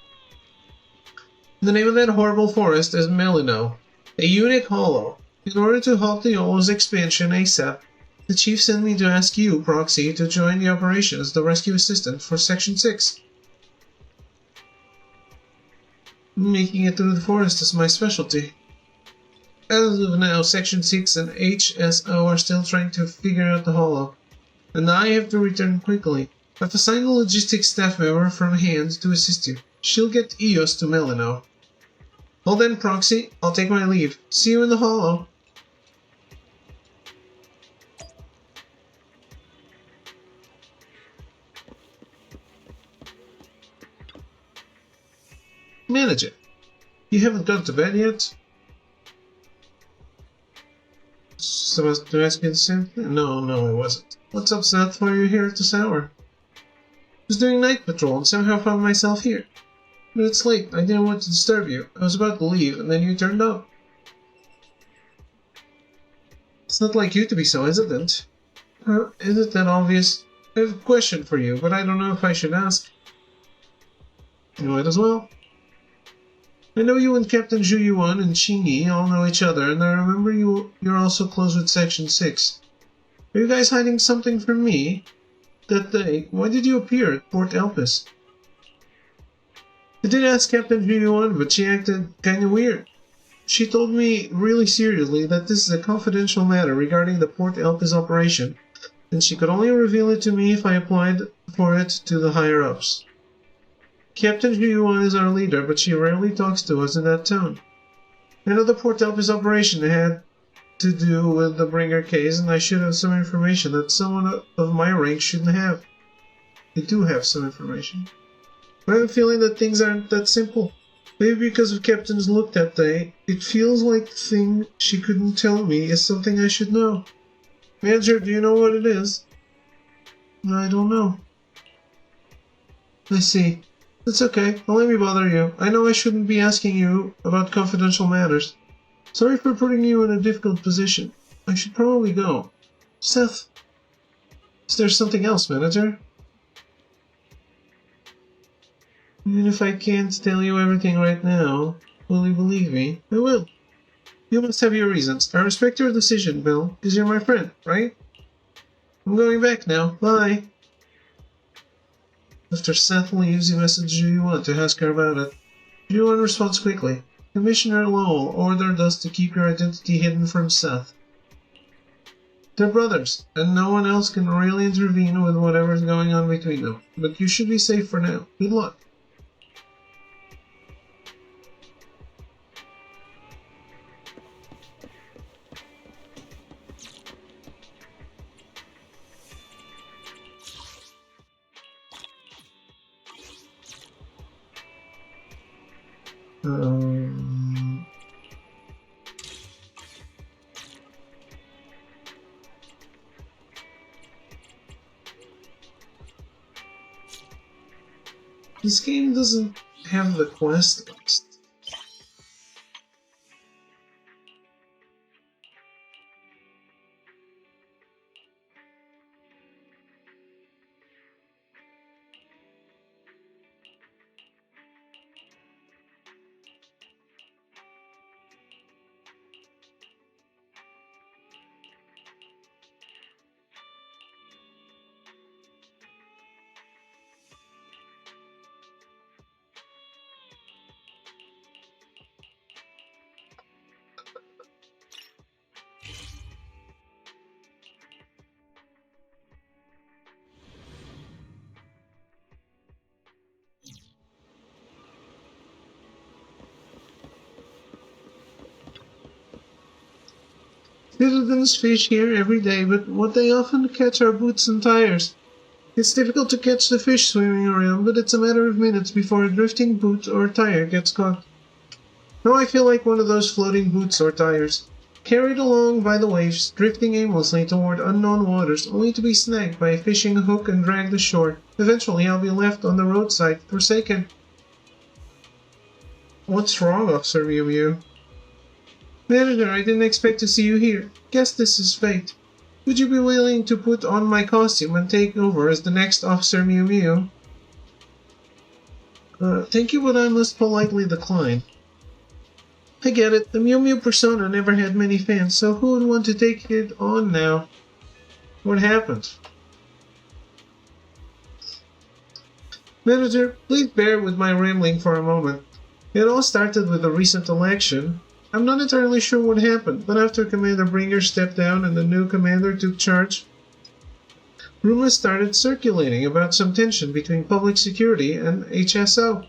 The name of that horrible forest is Melino, a unique hollow. In order to halt the hollow's expansion ASAP, the chief sent me to ask you, Proxy, to join the operation as the rescue assistant for Section 6. Making it through the forest is my specialty. As of now, Section 6 and HSO are still trying to figure out the hollow, and I have to return quickly. I've assigned a logistics staff member from Hand to assist you. She'll get EOS to Melino. Well then, Proxy, I'll take my leave. See you in the hollow. Manager, you haven't gone to bed yet? Supposed to ask me the same thing? No, I wasn't. What's up, Seth? Why are you here at this hour? I was doing night patrol and somehow found myself here. But it's late. I didn't want to disturb you. I was about to leave, and then you turned up. It's not like you to be so hesitant. Is it that obvious? I have a question for you, but I don't know if I should ask. You might as well. I know you and Captain Zhu Yuan and Qingyi all know each other, and I remember you're also close with Section 6. Are you guys hiding something from me? That day, why did you appear at Port Elpis? I did ask Captain Zhu Yuan, but she acted kinda weird. She told me really seriously that this is a confidential matter regarding the Port Elpis operation, and she could only reveal it to me if I applied for it to the higher-ups. Captain Zhu Yuan is our leader, but she rarely talks to us in that tone. I know the Port Elpis operation had to do with the Bringer case, and I should have some information that someone of my rank shouldn't have. I do have some information. But I have a feeling that things aren't that simple. Maybe because of Captain's look that day, it feels like the thing she couldn't tell me is something I should know. Manager, do you know what it is? I don't know. I see. It's okay. Don't let me bother you. I know I shouldn't be asking you about confidential matters. Sorry for putting you in a difficult position. I should probably go. Seth, is there something else, Manager? Even if I can't tell you everything right now, will you believe me? I will. You must have your reasons. I respect your decision, Bill, because you're my friend, right? I'm going back now. Bye. After Seth leaves, you message Zhu Yuan to ask her about it. Zhu Yuan responds quickly. Commissioner Lowell ordered us to keep your identity hidden from Seth. They're brothers, and no one else can really intervene with whatever's going on between them. But you should be safe for now. Good luck. Um, this game doesn't have the quest list. Citizens fish here every day, but what they often catch are boots and tires. It's difficult to catch the fish swimming around, but it's a matter of minutes before a drifting boot or tire gets caught. Now I feel like one of those floating boots or tires, carried along by the waves, drifting aimlessly toward unknown waters, only to be snagged by a fishing hook and dragged ashore. Eventually I'll be left on the roadside, forsaken. What's wrong, Officer Mew Mew? Manager, I didn't expect to see you here. Guess this is fate. Would you be willing to put on my costume and take over as the next Officer Mew Mew? Thank you, but I must politely decline. I get it. The Mew Mew persona never had many fans, so who would want to take it on now? What happened? Manager, please bear with my rambling for a moment. It all started with the recent election. I'm not entirely sure what happened, but after Commander Bringer stepped down and the new commander took charge, rumors started circulating about some tension between public security and HSO.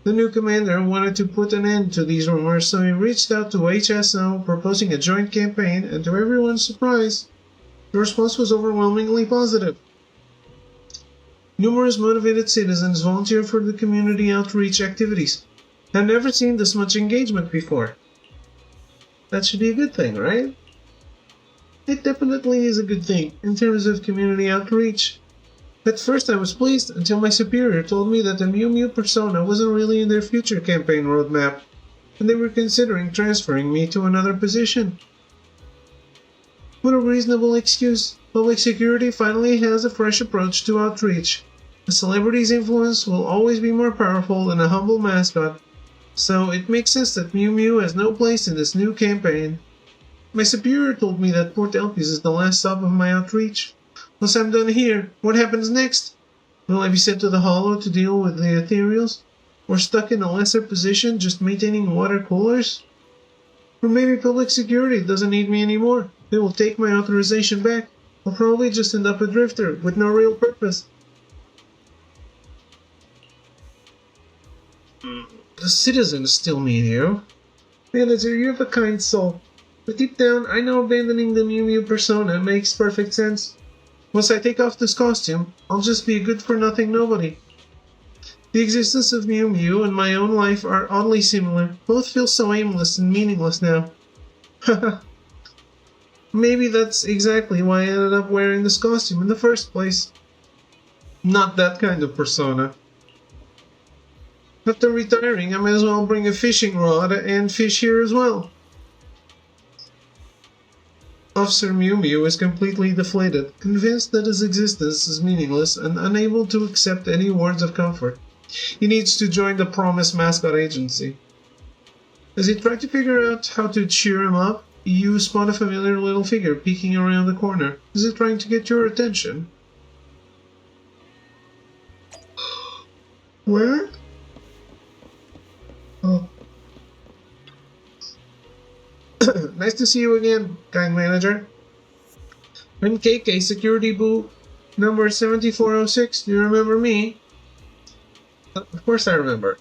The new commander wanted to put an end to these rumors, so he reached out to HSO proposing a joint campaign, and to everyone's surprise, the response was overwhelmingly positive. Numerous motivated citizens volunteered for the community outreach activities. I've never seen this much engagement before. That should be a good thing, right? It definitely is a good thing in terms of community outreach. At first I was pleased until my superior told me that the Mew Mew persona wasn't really in their future campaign roadmap, and they were considering transferring me to another position. What a reasonable excuse. Public security finally has a fresh approach to outreach. A celebrity's influence will always be more powerful than a humble mascot, so it makes sense that Mew Mew has no place in this new campaign. My superior told me that Port Elpis is the last stop of my outreach. Once I'm done here, what happens next? Will I be sent to the Hollow to deal with the ethereals? Or stuck in a lesser position just maintaining water coolers? Or maybe public security doesn't need me anymore. They will take my authorization back. I'll probably just end up a drifter with no real purpose. The citizens still need you. Manager, you have a kind soul. But deep down, I know abandoning the Mew Mew persona makes perfect sense. Once I take off this costume, I'll just be a good-for-nothing nobody. The existence of Mew Mew and my own life are oddly similar. Both feel so aimless and meaningless now. Haha. Maybe that's exactly why I ended up wearing this costume in the first place. Not that kind of persona. After retiring, I may as well bring a fishing rod and fish here as well. Officer Mew Mew is completely deflated, convinced that his existence is meaningless and unable to accept any words of comfort. He needs to join the Promise Mascot Agency. As he tried to figure out how to cheer him up, you spot a familiar little figure peeking around the corner. Is it trying to get your attention? Where? Oh. Nice to see you again, kind manager. I'm KK, security boo number 7406. Do you remember me? Of course I remember.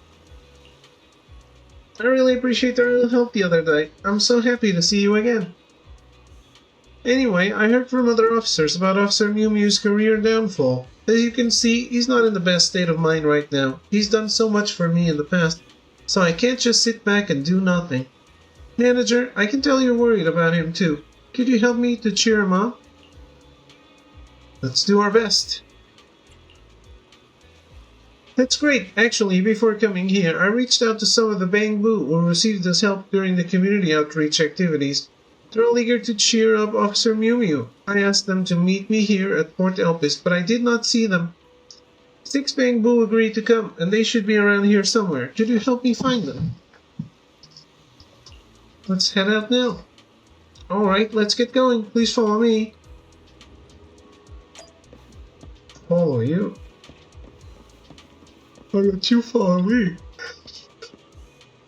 I really appreciate our help the other day. I'm so happy to see you again. Anyway, I heard from other officers about Officer Mew Mew's career downfall. As you can see, he's not in the best state of mind right now. He's done so much for me in the past, so I can't just sit back and do nothing. Manager, I can tell you're worried about him too. Could you help me to cheer him up? Let's do our best. That's great. Actually, before coming here, I reached out to some of the Bang Boo who received this help during the community outreach activities. They're all eager to cheer up Officer Mew Mew. I asked them to meet me here at Port Elpis, but I did not see them. 6 Bang Boo agreed to come, and they should be around here somewhere. Could you help me find them? Let's head out now. Alright, let's get going. Please follow me. Follow you? Why don't you follow me?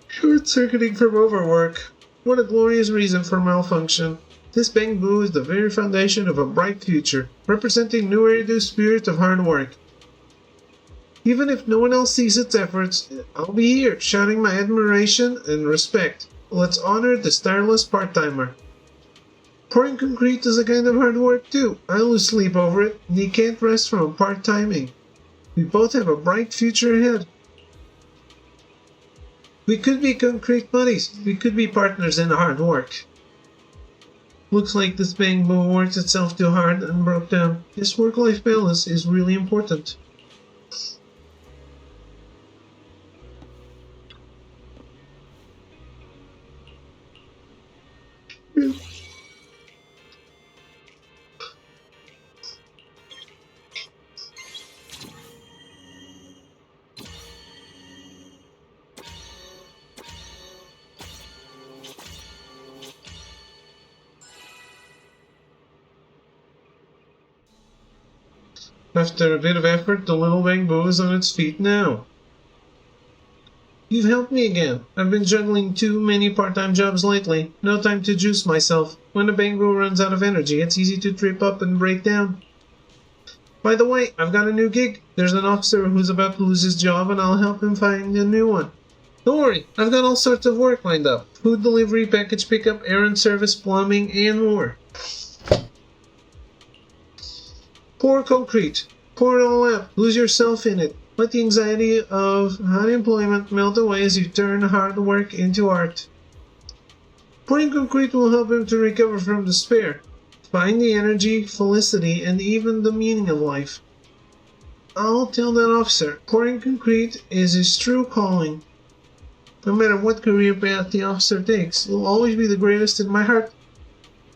Short-circuiting from overwork. What a glorious reason for malfunction. This Bang Boo is the very foundation of a bright future, representing New Eridu's spirit of hard work. Even if no one else sees its efforts, I'll be here, shouting my admiration and respect. Let's honor this tireless part-timer. Pouring concrete is a kind of hard work too. I lose sleep over it, and you can't rest from part-timing. We both have a bright future ahead. We could be concrete buddies. We could be partners in hard work. Looks like this bamboo works itself too hard and broke down. This work-life balance is really important. After a bit of effort, the little bamboo is on its feet now. You've helped me again. I've been juggling too many part-time jobs lately. No time to juice myself. When the bamboo runs out of energy, it's easy to trip up and break down. By the way, I've got a new gig. There's an officer who's about to lose his job and I'll help him find a new one. Don't worry, I've got all sorts of work lined up. Food delivery, package pickup, errand service, plumbing, and more. Pour concrete. Pour it all out. Lose yourself in it. Let the anxiety of unemployment melt away as you turn hard work into art. Pouring concrete will help him to recover from despair, find the energy, felicity, and even the meaning of life. I'll tell that officer, pouring concrete is his true calling. No matter what career path the officer takes, it will always be the greatest in my heart.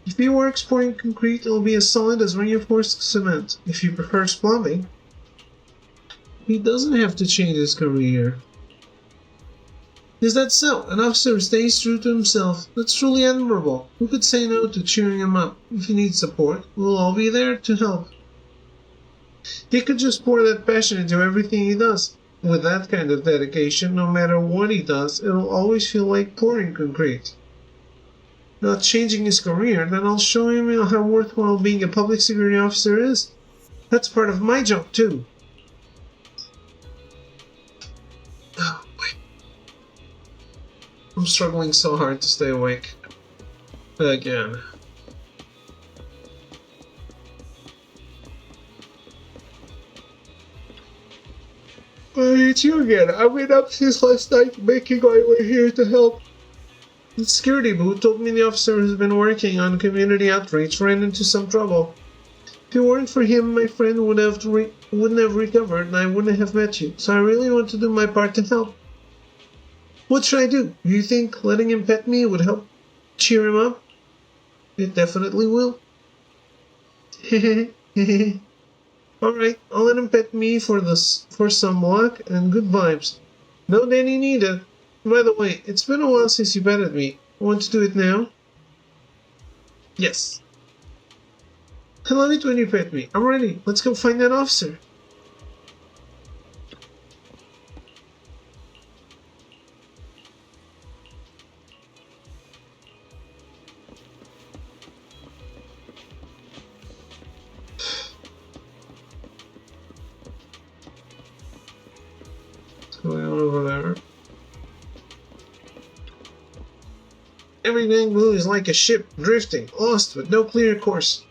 If he works pouring concrete, it will be as solid as reinforced cement. If he prefers plumbing, he doesn't have to change his career. Is that so? An officer stays true to himself. That's truly admirable. Who could say no to cheering him up? If he needs support, we'll all be there to help. He could just pour that passion into everything he does. With that kind of dedication, no matter what he does, it'll always feel like pouring concrete. Not changing his career, then I'll show him how worthwhile being a public security officer is. That's part of my job too. Oh, wait. I'm struggling so hard to stay awake. Again. It's you again. I've been up since last night making my way here to help. The security booth told me the officer who's been working on community outreach ran into some trouble. If it weren't for him, my friend wouldn't have recovered and I wouldn't have met you. So I really want to do my part to help. What should I do? Do you think letting him pet me would help cheer him up? It definitely will. Alright, I'll let him pet me for some luck and good vibes. No Danny needed. By the way, it's been a while since you petted me. Want to do it now? Yes. I love it when you pet me. I'm ready. Let's go find that officer. What's going on over there? Everything blue is like a ship, drifting, lost with no clear course.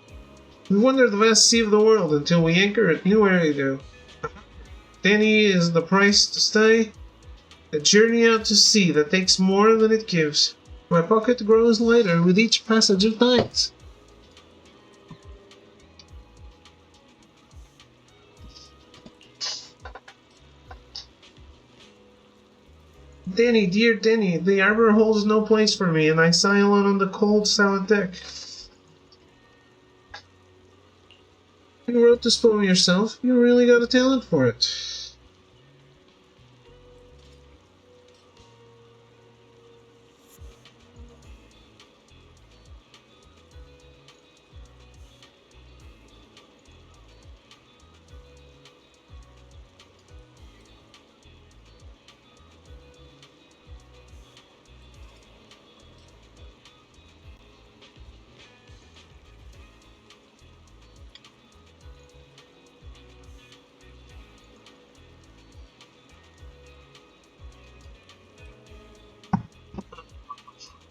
We wander the vast sea of the world until we anchor at new area. Danny is the price to stay. A journey out to sea that takes more than it gives. My pocket grows lighter with each passage of night. Danny, dear Danny, the harbor holds no place for me, and I sigh alone on the cold, silent deck. You wrote this poem yourself. You really got a talent for it.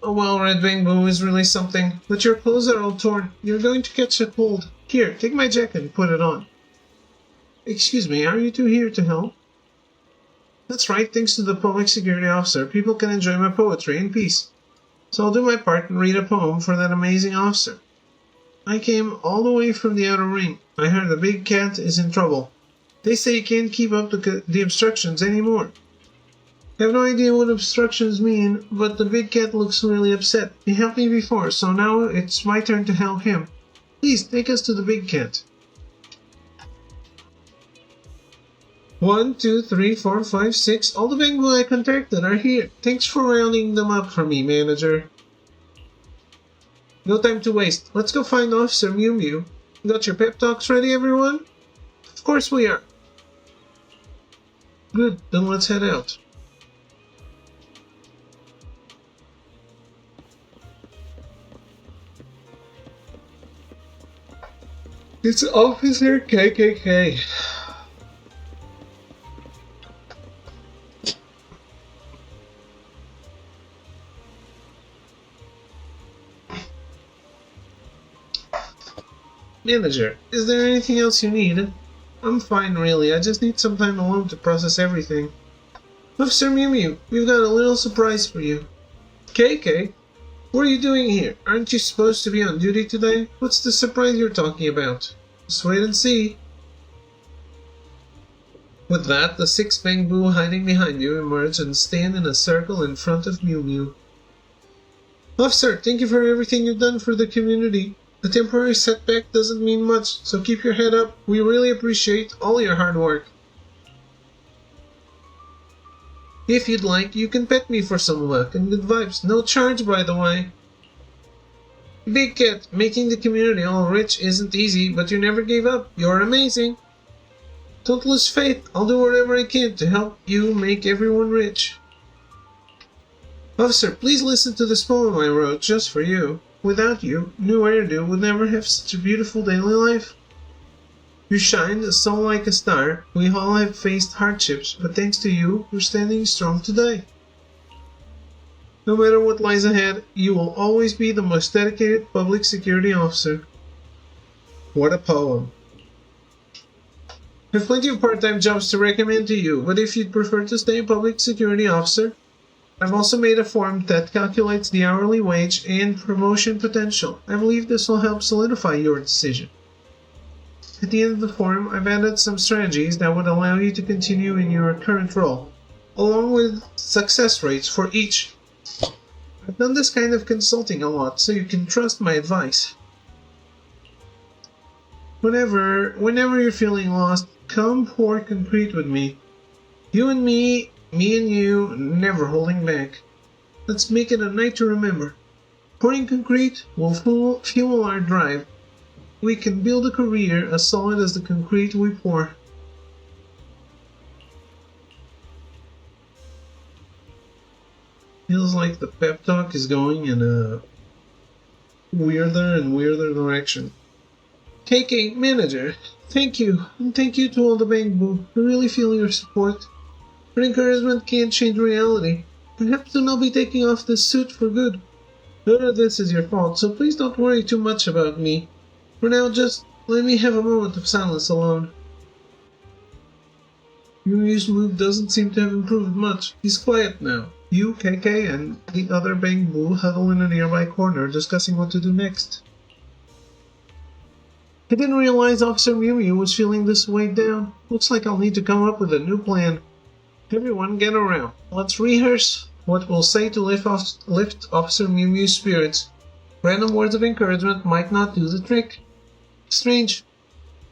Oh well, Red Bamboo is really something, but your clothes are all torn. You're going to catch a cold. Here, take my jacket and put it on. Excuse me, are you two here to help? That's right, thanks to the public security officer, people can enjoy my poetry in peace. So I'll do my part and read a poem for that amazing officer. I came all the way from the outer ring. I heard the big cat is in trouble. They say he can't keep up the obstructions anymore. I have no idea what obstructions mean, but the big cat looks really upset. He helped me before, so now it's my turn to help him. Please, take us to the big cat. 1, 2, 3, 4, 5, 6. All the Bangbu I contacted are here. Thanks for rounding them up for me, manager. No time to waste. Let's go find Officer Mew Mew. Got your pep talks ready, everyone? Of course we are. Good, then let's head out. It's Officer KKK. Manager, is there anything else you need? I'm fine, really. I just need some time alone to process everything. Officer Mew Mew, we've got a little surprise for you. KK? What are you doing here? Aren't you supposed to be on duty today? What's the surprise you're talking about? Just wait and see. With that, the 6 Bangbu hiding behind you emerge and stand in a circle in front of Mew Mew. Officer, thank you for everything you've done for the community. A temporary setback doesn't mean much, so keep your head up. We really appreciate all your hard work. If you'd like, you can pet me for some luck and good vibes. No charge, by the way. Big Cat, making the community all rich isn't easy, but you never gave up. You're amazing. Don't lose faith. I'll do whatever I can to help you make everyone rich. Officer, please listen to this poem I wrote just for you. Without you, New Eridu would never have such a beautiful daily life. You shine so like a star. We all have faced hardships, but thanks to you, we're standing strong today. No matter what lies ahead, you will always be the most dedicated public security officer. What a poem. I have plenty of part-time jobs to recommend to you, but if you'd prefer to stay a public security officer, I've also made a form that calculates the hourly wage and promotion potential. I believe this will help solidify your decision. At the end of the form, I've added some strategies that would allow you to continue in your current role, along with success rates for each. I've done this kind of consulting a lot, so you can trust my advice. Whenever you're feeling lost, come pour concrete with me. You and me and you, never holding back. Let's make it a night to remember. Pouring concrete will fuel our drive. We can build a career as solid as the concrete we pour. Feels like the pep talk is going in a weirder and weirder direction. KK, manager, thank you, and thank you to all the Bangbu. I really feel your support. Your encouragement can't change reality. Perhaps soon I'll be taking off this suit for good. None of this is your fault, so please don't worry too much about me. For now, just let me have a moment of silence alone. Yuyu's mood doesn't seem to have improved much. He's quiet now. You, KK, and the other Bangbu huddle in a nearby corner, discussing what to do next. I didn't realize Officer Mew Mew was feeling this weighed down. Looks like I'll need to come up with a new plan. Everyone get around. Let's rehearse what we'll say to lift Officer Mew Mew's spirits. Random words of encouragement might not do the trick. Strange.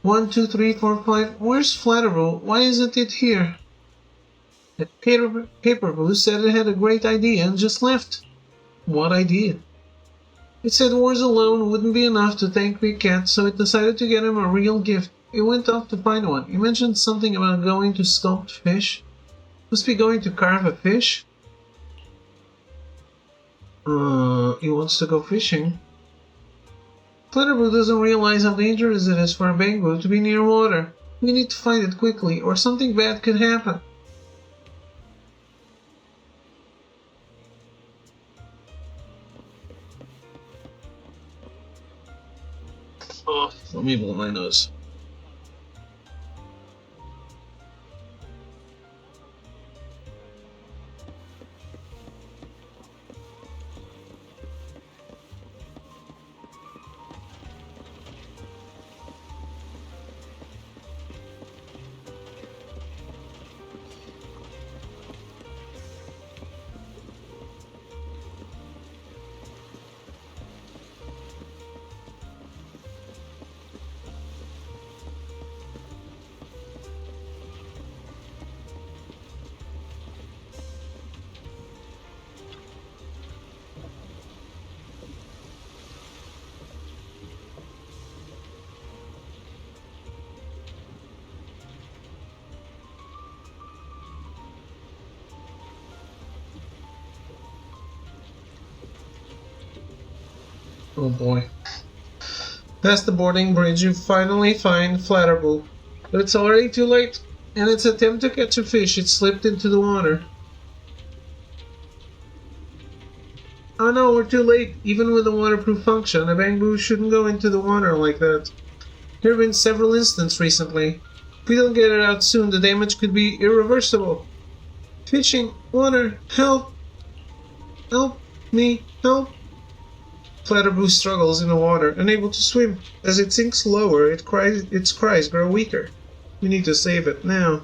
1, 2, 3, 4, 5. Where's Flatterable? Why isn't it here? The Paperboo said it had a great idea and just left. What idea? It said words alone wouldn't be enough to thank Big Cat, so it decided to get him a real gift. It went off to find one. He mentioned something about going to sculpt fish. Must be going to carve a fish? He wants to go fishing. Flutterboo doesn't realize how dangerous it is for a Bangbu to be near water. We need to find it quickly, or something bad could happen. let me blow my nose. Oh boy. Past the boarding bridge, you finally find Flatterbull. But it's already too late. In its attempt to catch a fish, it slipped into the water. Oh no, we're too late. Even with a waterproof function, a bamboo shouldn't go into the water like that. There have been several instances recently. If we don't get it out soon, the damage could be irreversible. Fishing, water, help! Help me, help! Flatterbull struggles in the water, unable to swim. As it sinks lower, its cries grow weaker. We need to save it now.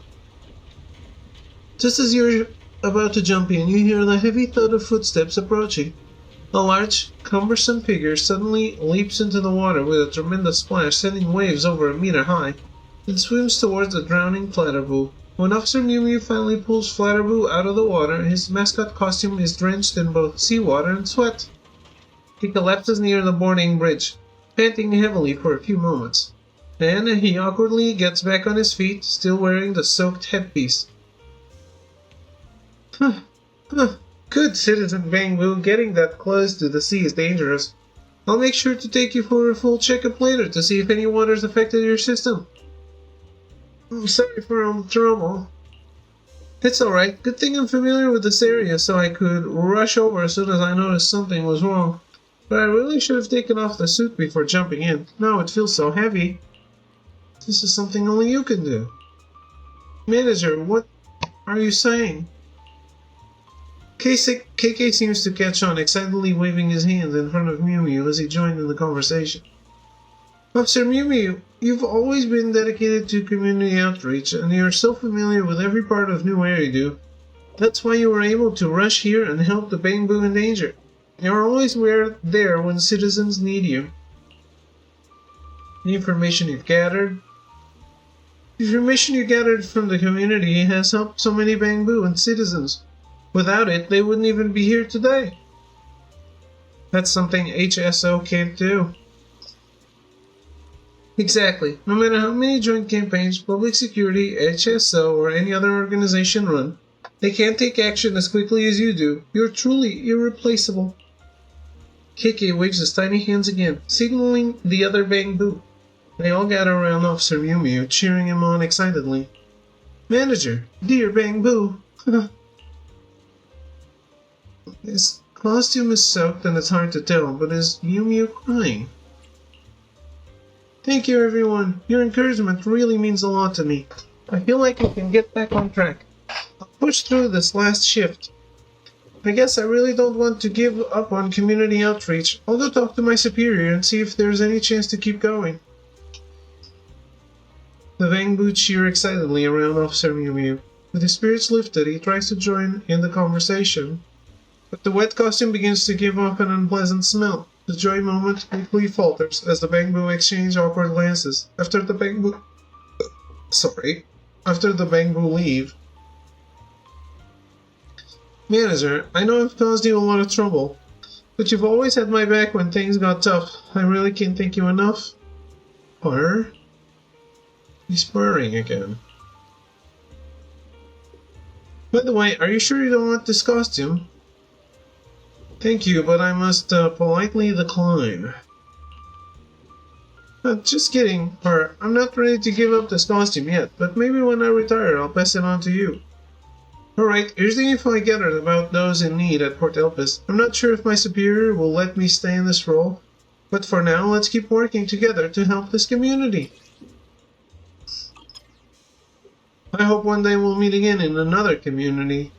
Just as you're about to jump in, you hear the heavy thud of footsteps approaching. A large, cumbersome figure suddenly leaps into the water with a tremendous splash, sending waves over a meter high. It swims towards the drowning Flatterbull. When Officer Mew Mew finally pulls Flatterbull out of the water, his mascot costume is drenched in both seawater and sweat. He collapses near the boarding bridge, panting heavily for a few moments. Then he awkwardly gets back on his feet, still wearing the soaked headpiece. Good citizen Bangbu, getting that close to the sea is dangerous. I'll make sure to take you for a full checkup later to see if any water's affected your system. I'm sorry for all the trouble. It's alright. Good thing I'm familiar with this area, so I could rush over as soon as I noticed something was wrong. But I really should have taken off the suit before jumping in. Now it feels so heavy. This is something only you can do. Manager, what are you saying? KK seems to catch on, excitedly waving his hands in front of Mew Mew as he joined in the conversation. Officer Mew Mew, you've always been dedicated to community outreach, and you're so familiar with every part of New Eridu. That's why you were able to rush here and help the Bangbu in danger. You're always there when citizens need you. The information you gathered from the community has helped so many Bangbu and citizens. Without it, they wouldn't even be here today. That's something HSO can't do. Exactly. No matter how many joint campaigns public security, HSO, or any other organization run, they can't take action as quickly as you do. You're truly irreplaceable. KK waves his tiny hands again, signaling the other Bangbu. They all gather around Officer Mew Mew, cheering him on excitedly. Manager, dear Bangbu. His costume is soaked and it's hard to tell, but is Mew Mew crying? Thank you, everyone. Your encouragement really means a lot to me. I feel like we can get back on track. I'll push through this last shift. I guess I really don't want to give up on community outreach. I'll go talk to my superior and see if there's any chance to keep going. The Bangbu cheer excitedly around Officer Mew Mew. With his spirits lifted, he tries to join in the conversation. But the wet costume begins to give off an unpleasant smell. The joy moment quickly falters as the Bangbu exchange awkward glances. After the Bangbu leave. Manager, I know I've caused you a lot of trouble, but you've always had my back when things got tough. I really can't thank you enough. Purr? He's purring again. By the way, are you sure you don't want this costume? Thank you, but I must politely decline. Just kidding, Purr. I'm not ready to give up this costume yet, but maybe when I retire I'll pass it on to you. Alright, here's the info I gathered about those in need at Port Elpis. I'm not sure if my superior will let me stay in this role, But for now, let's keep working together to help this community. I hope one day we'll meet again in another community.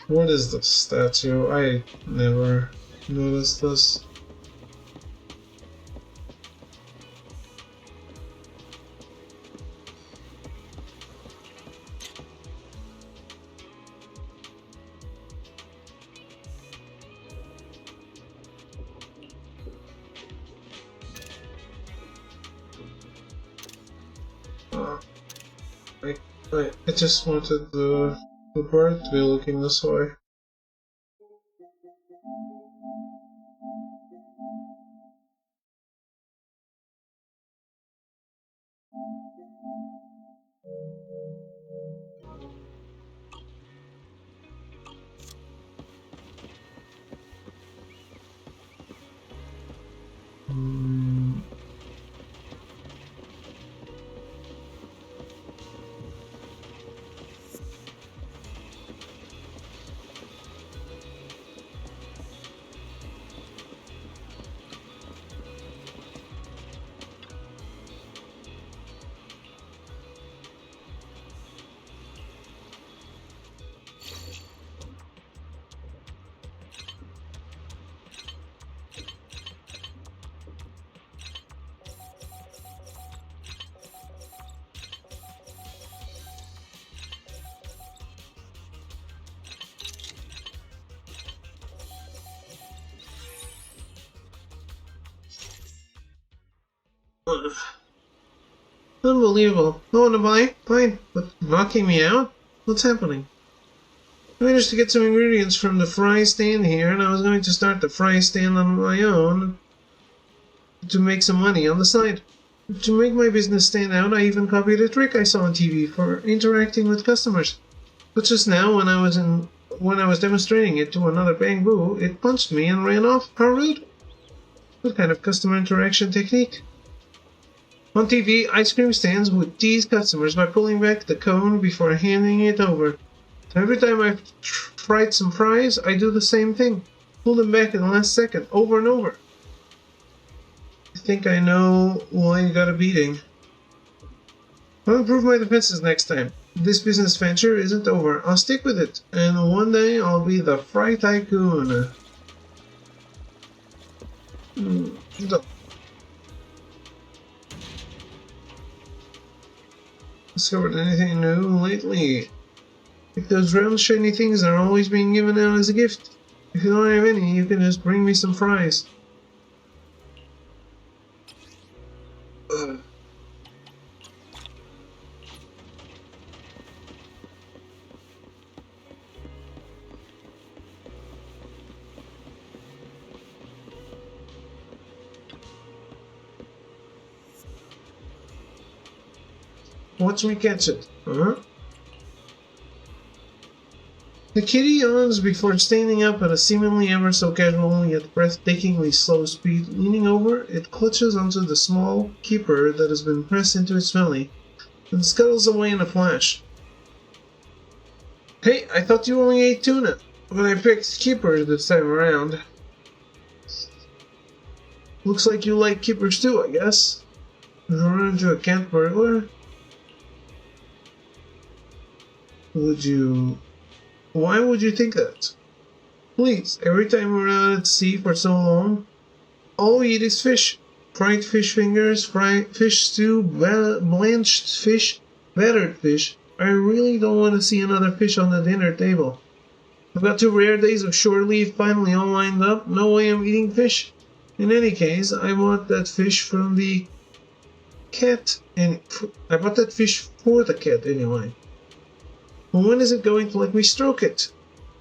What is this statue? I never noticed this. I just wanted the bird to be looking this way. Unbelievable. No one to buy? Fine. But knocking me out? What's happening? I managed to get some ingredients from the fry stand here, and I was going to start the fry stand on my own to make some money on the side. To make my business stand out, I even copied a trick I saw on TV for interacting with customers. But just now, when I was demonstrating it to another bamboo, it punched me and ran off. How rude! What kind of customer interaction technique? On TV, ice cream stands would tease customers by pulling back the cone before handing it over. So every time I've fried some fries, I do the same thing. Pull them back in the last second, over and over. I think I know why you got a beating. I'll improve my defenses next time. This business venture isn't over. I'll stick with it, and one day I'll be the fry tycoon. Discovered anything new lately? Like those round shiny things are always being given out as a gift. If you don't have any, you can just bring me some fries. Watch me catch it. Huh? The kitty yawns before standing up at a seemingly ever so casual yet breathtakingly slow speed. Leaning over, it clutches onto the small keeper that has been pressed into its belly and scuttles away in a flash. Hey, I thought you only ate tuna, but I picked keepers this time around. Looks like you like keepers too, I guess. Run into a cat burglar? Why would you think that? Please, every time we're out at sea for so long, all we eat is fish. Fried fish fingers, fried fish stew, blanched fish, battered fish. I really don't want to see another fish on the dinner table. I've got 2 rare days of shore leave finally all lined up. No way I'm eating fish. In any case, I bought that fish from the cat, and I bought that fish for the cat anyway. Well, when is it going to let me stroke it?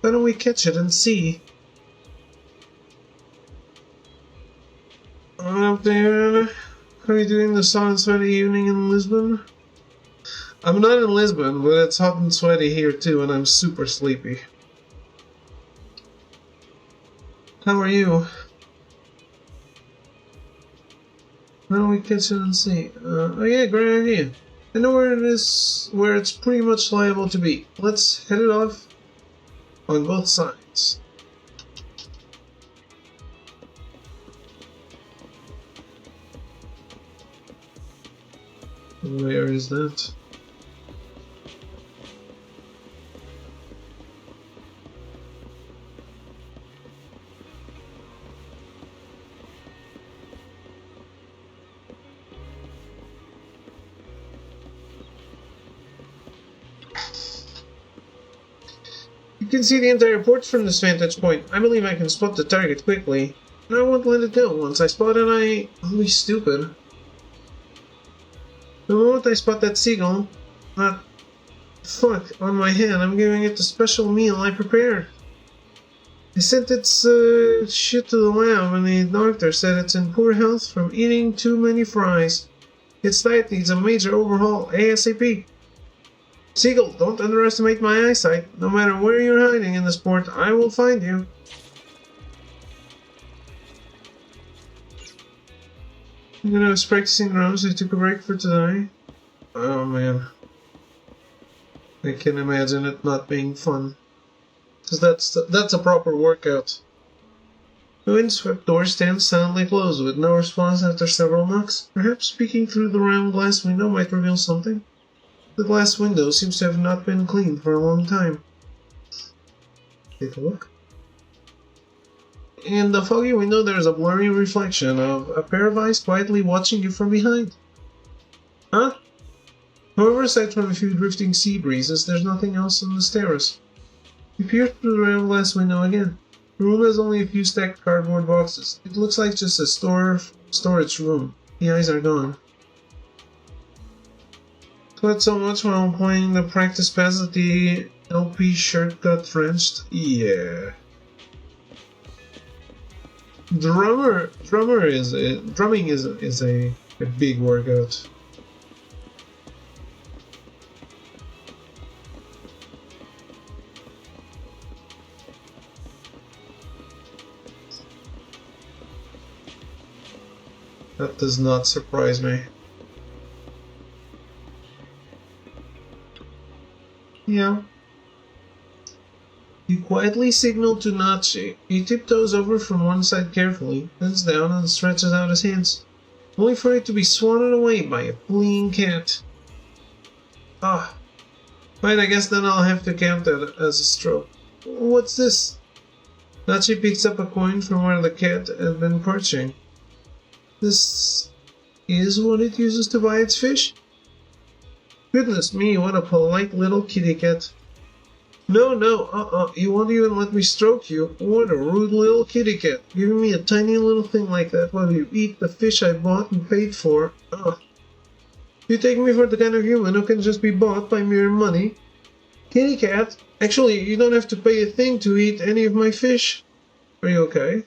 Why don't we catch it and see? Up there. How are you doing this hot and sweaty evening in Lisbon? I'm not in Lisbon, but it's hot and sweaty here too, and I'm super sleepy. How are you? Why don't we catch it and see? Oh yeah, great idea. I know where it is, where it's pretty much liable to be. Let's head it off on both sides. Where is that? You can see the entire port from this vantage point. I believe I can spot the target quickly. And I won't let it go. Once I spot it, I'll be stupid. The moment I spot that seagull, that fuck on my hand, I'm giving it the special meal I prepared. I sent its shit to the lab and the doctor said it's in poor health from eating too many fries. Its diet needs a major overhaul ASAP. Seagull, don't underestimate my eyesight. No matter where you're hiding in this port, I will find you. You know, I was practicing drums. I took a break for today. Oh man. I can imagine it not being fun. Because that's a proper workout. The windswept door stands silently closed with no response after several knocks. Perhaps peeking through the round glass window might reveal something. The glass window seems to have not been cleaned for a long time. Take a look. In the foggy window there is a blurry reflection of a pair of eyes quietly watching you from behind. Huh? However, aside from a few drifting sea breezes, there's nothing else on this terrace. You peer through the round glass window again. The room has only a few stacked cardboard boxes. It looks like just a storage room. The eyes are gone. Sweat so much while playing the practice pass that the LP shirt got wrenched? Yeah. Drumming is a big workout. That does not surprise me. Yeah. You quietly signal to Nachi. He tiptoes over from one side carefully, bends down and stretches out his hands, only for it to be swatted away by a fleeing cat. Ah. Right, I guess then I'll have to count that as a stroke. What's this? Nachi picks up a coin from where the cat had been perching. This is what it uses to buy its fish? Goodness me, what a polite little kitty cat. No, you won't even let me stroke you. What a rude little kitty cat, giving me a tiny little thing like that while you eat the fish I bought and paid for. Ugh. You take me for the kind of human who can just be bought by mere money? Kitty cat, actually, you don't have to pay a thing to eat any of my fish. Are you okay?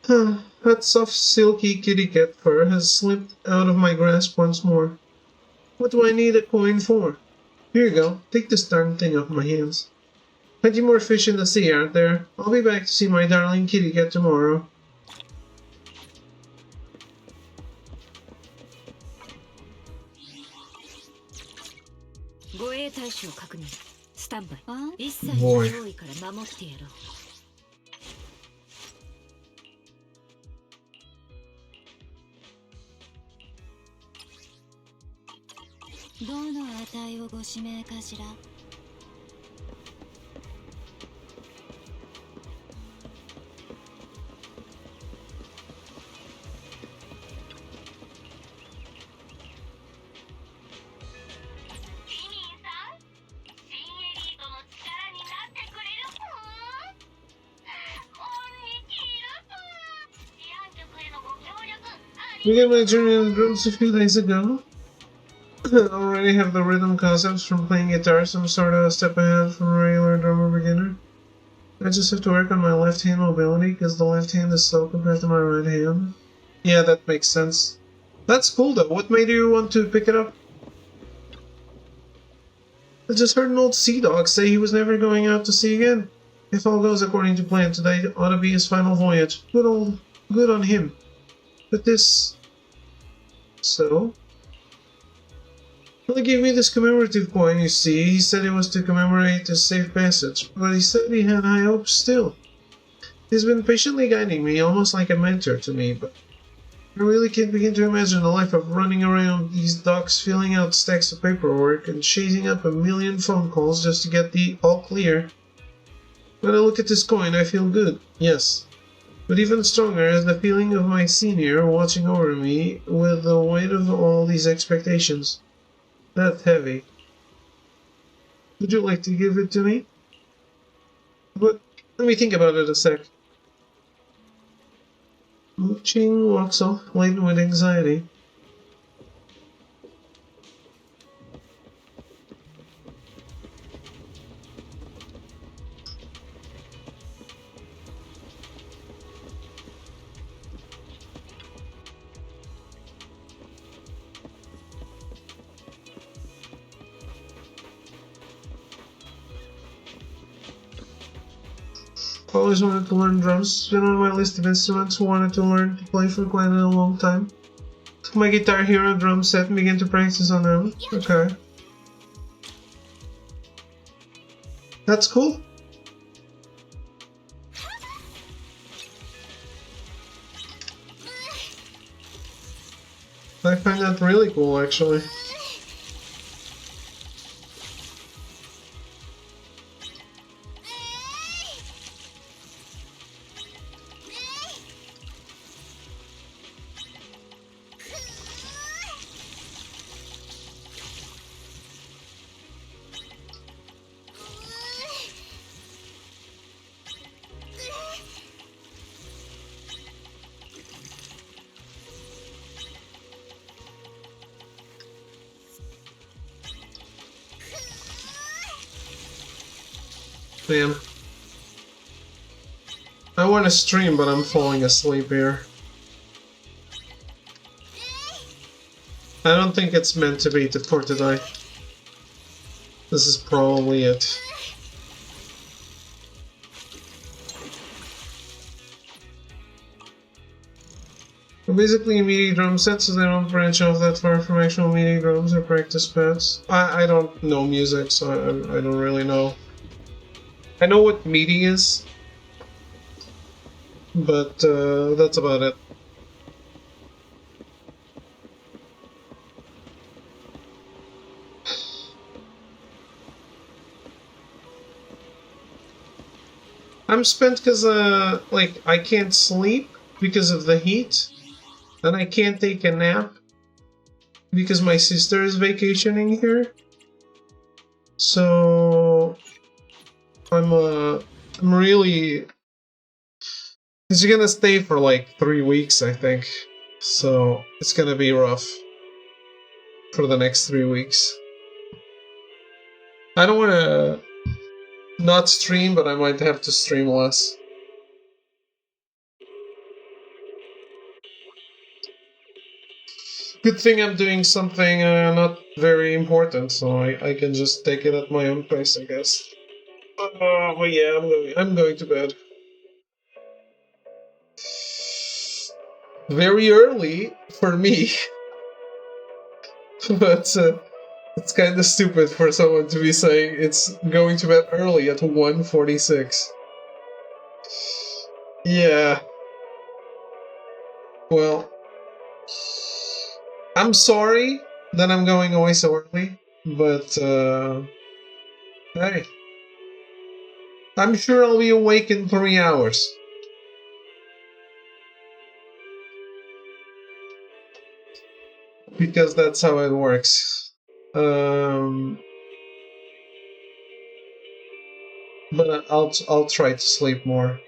Huh, that soft, silky kitty cat fur has slipped out of my grasp once more. What do I need a coin for? Here you go, take this darn thing off my hands. Plenty more fish in the sea, aren't there? I'll be back to see my darling kitty cat tomorrow. Boy. Began my journey on the drums a few days ago. Already have the rhythm concepts from playing guitar, so I'm sort of a step ahead from a regular drummer beginner. I just have to work on my left hand mobility, because the left hand is slow compared to my right hand. Yeah, that makes sense. That's cool though. What made you want to pick it up? I just heard an old sea dog say he was never going out to sea again. If all goes according to plan, today ought to be his final voyage. Good on him. But this... So? Well, he gave me this commemorative coin, you see. He said it was to commemorate his safe passage, but he said he had high hopes still. He's been patiently guiding me, almost like a mentor to me, but I really can't begin to imagine the life of running around these docks, filling out stacks of paperwork, and chasing up a million phone calls just to get the all clear. When I look at this coin, I feel good, yes. But even stronger is the feeling of my senior watching over me with the weight of all these expectations. That's heavy. Would you like to give it to me? But let me think about it a sec. Ching walks off, laden with anxiety. Always wanted to learn drums. It's been on my list of instruments. Wanted to learn to play for quite a long time. Took my Guitar Hero drum set and began to practice on them. Okay. That's cool. I find that really cool, actually. Man. I want to stream, but I'm falling asleep here. I don't think it's meant to be for today. This is probably it. They're basically MIDI drum sets, so they don't branch off that far from actual MIDI drums or practice pads. I don't know music, so I don't really know. I know what MIDI is, but that's about it. I'm spent because like I can't sleep because of the heat, and I can't take a nap because my sister is vacationing here. So I'm really. She's gonna stay for like 3 weeks, I think. So it's gonna be rough for the next 3 weeks. I don't wanna not stream, but I might have to stream less. Good thing I'm doing something not very important, so I can just take it at my own pace, I guess. But yeah, I'm going to bed. Very early for me, but it's kind of stupid for someone to be saying it's going to bed early at 1:46. Yeah. Well, I'm sorry that I'm going away so early, but hey, I'm sure I'll be awake in 3 hours. Because that's how it works. But I'll try to sleep more.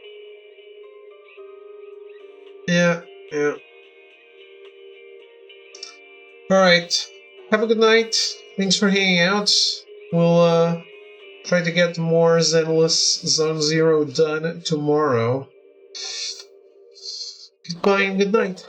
Yeah. Alright. Have a good night. Thanks for hanging out. We'll try to get more Zenless Zone Zero done tomorrow. Goodbye and good night.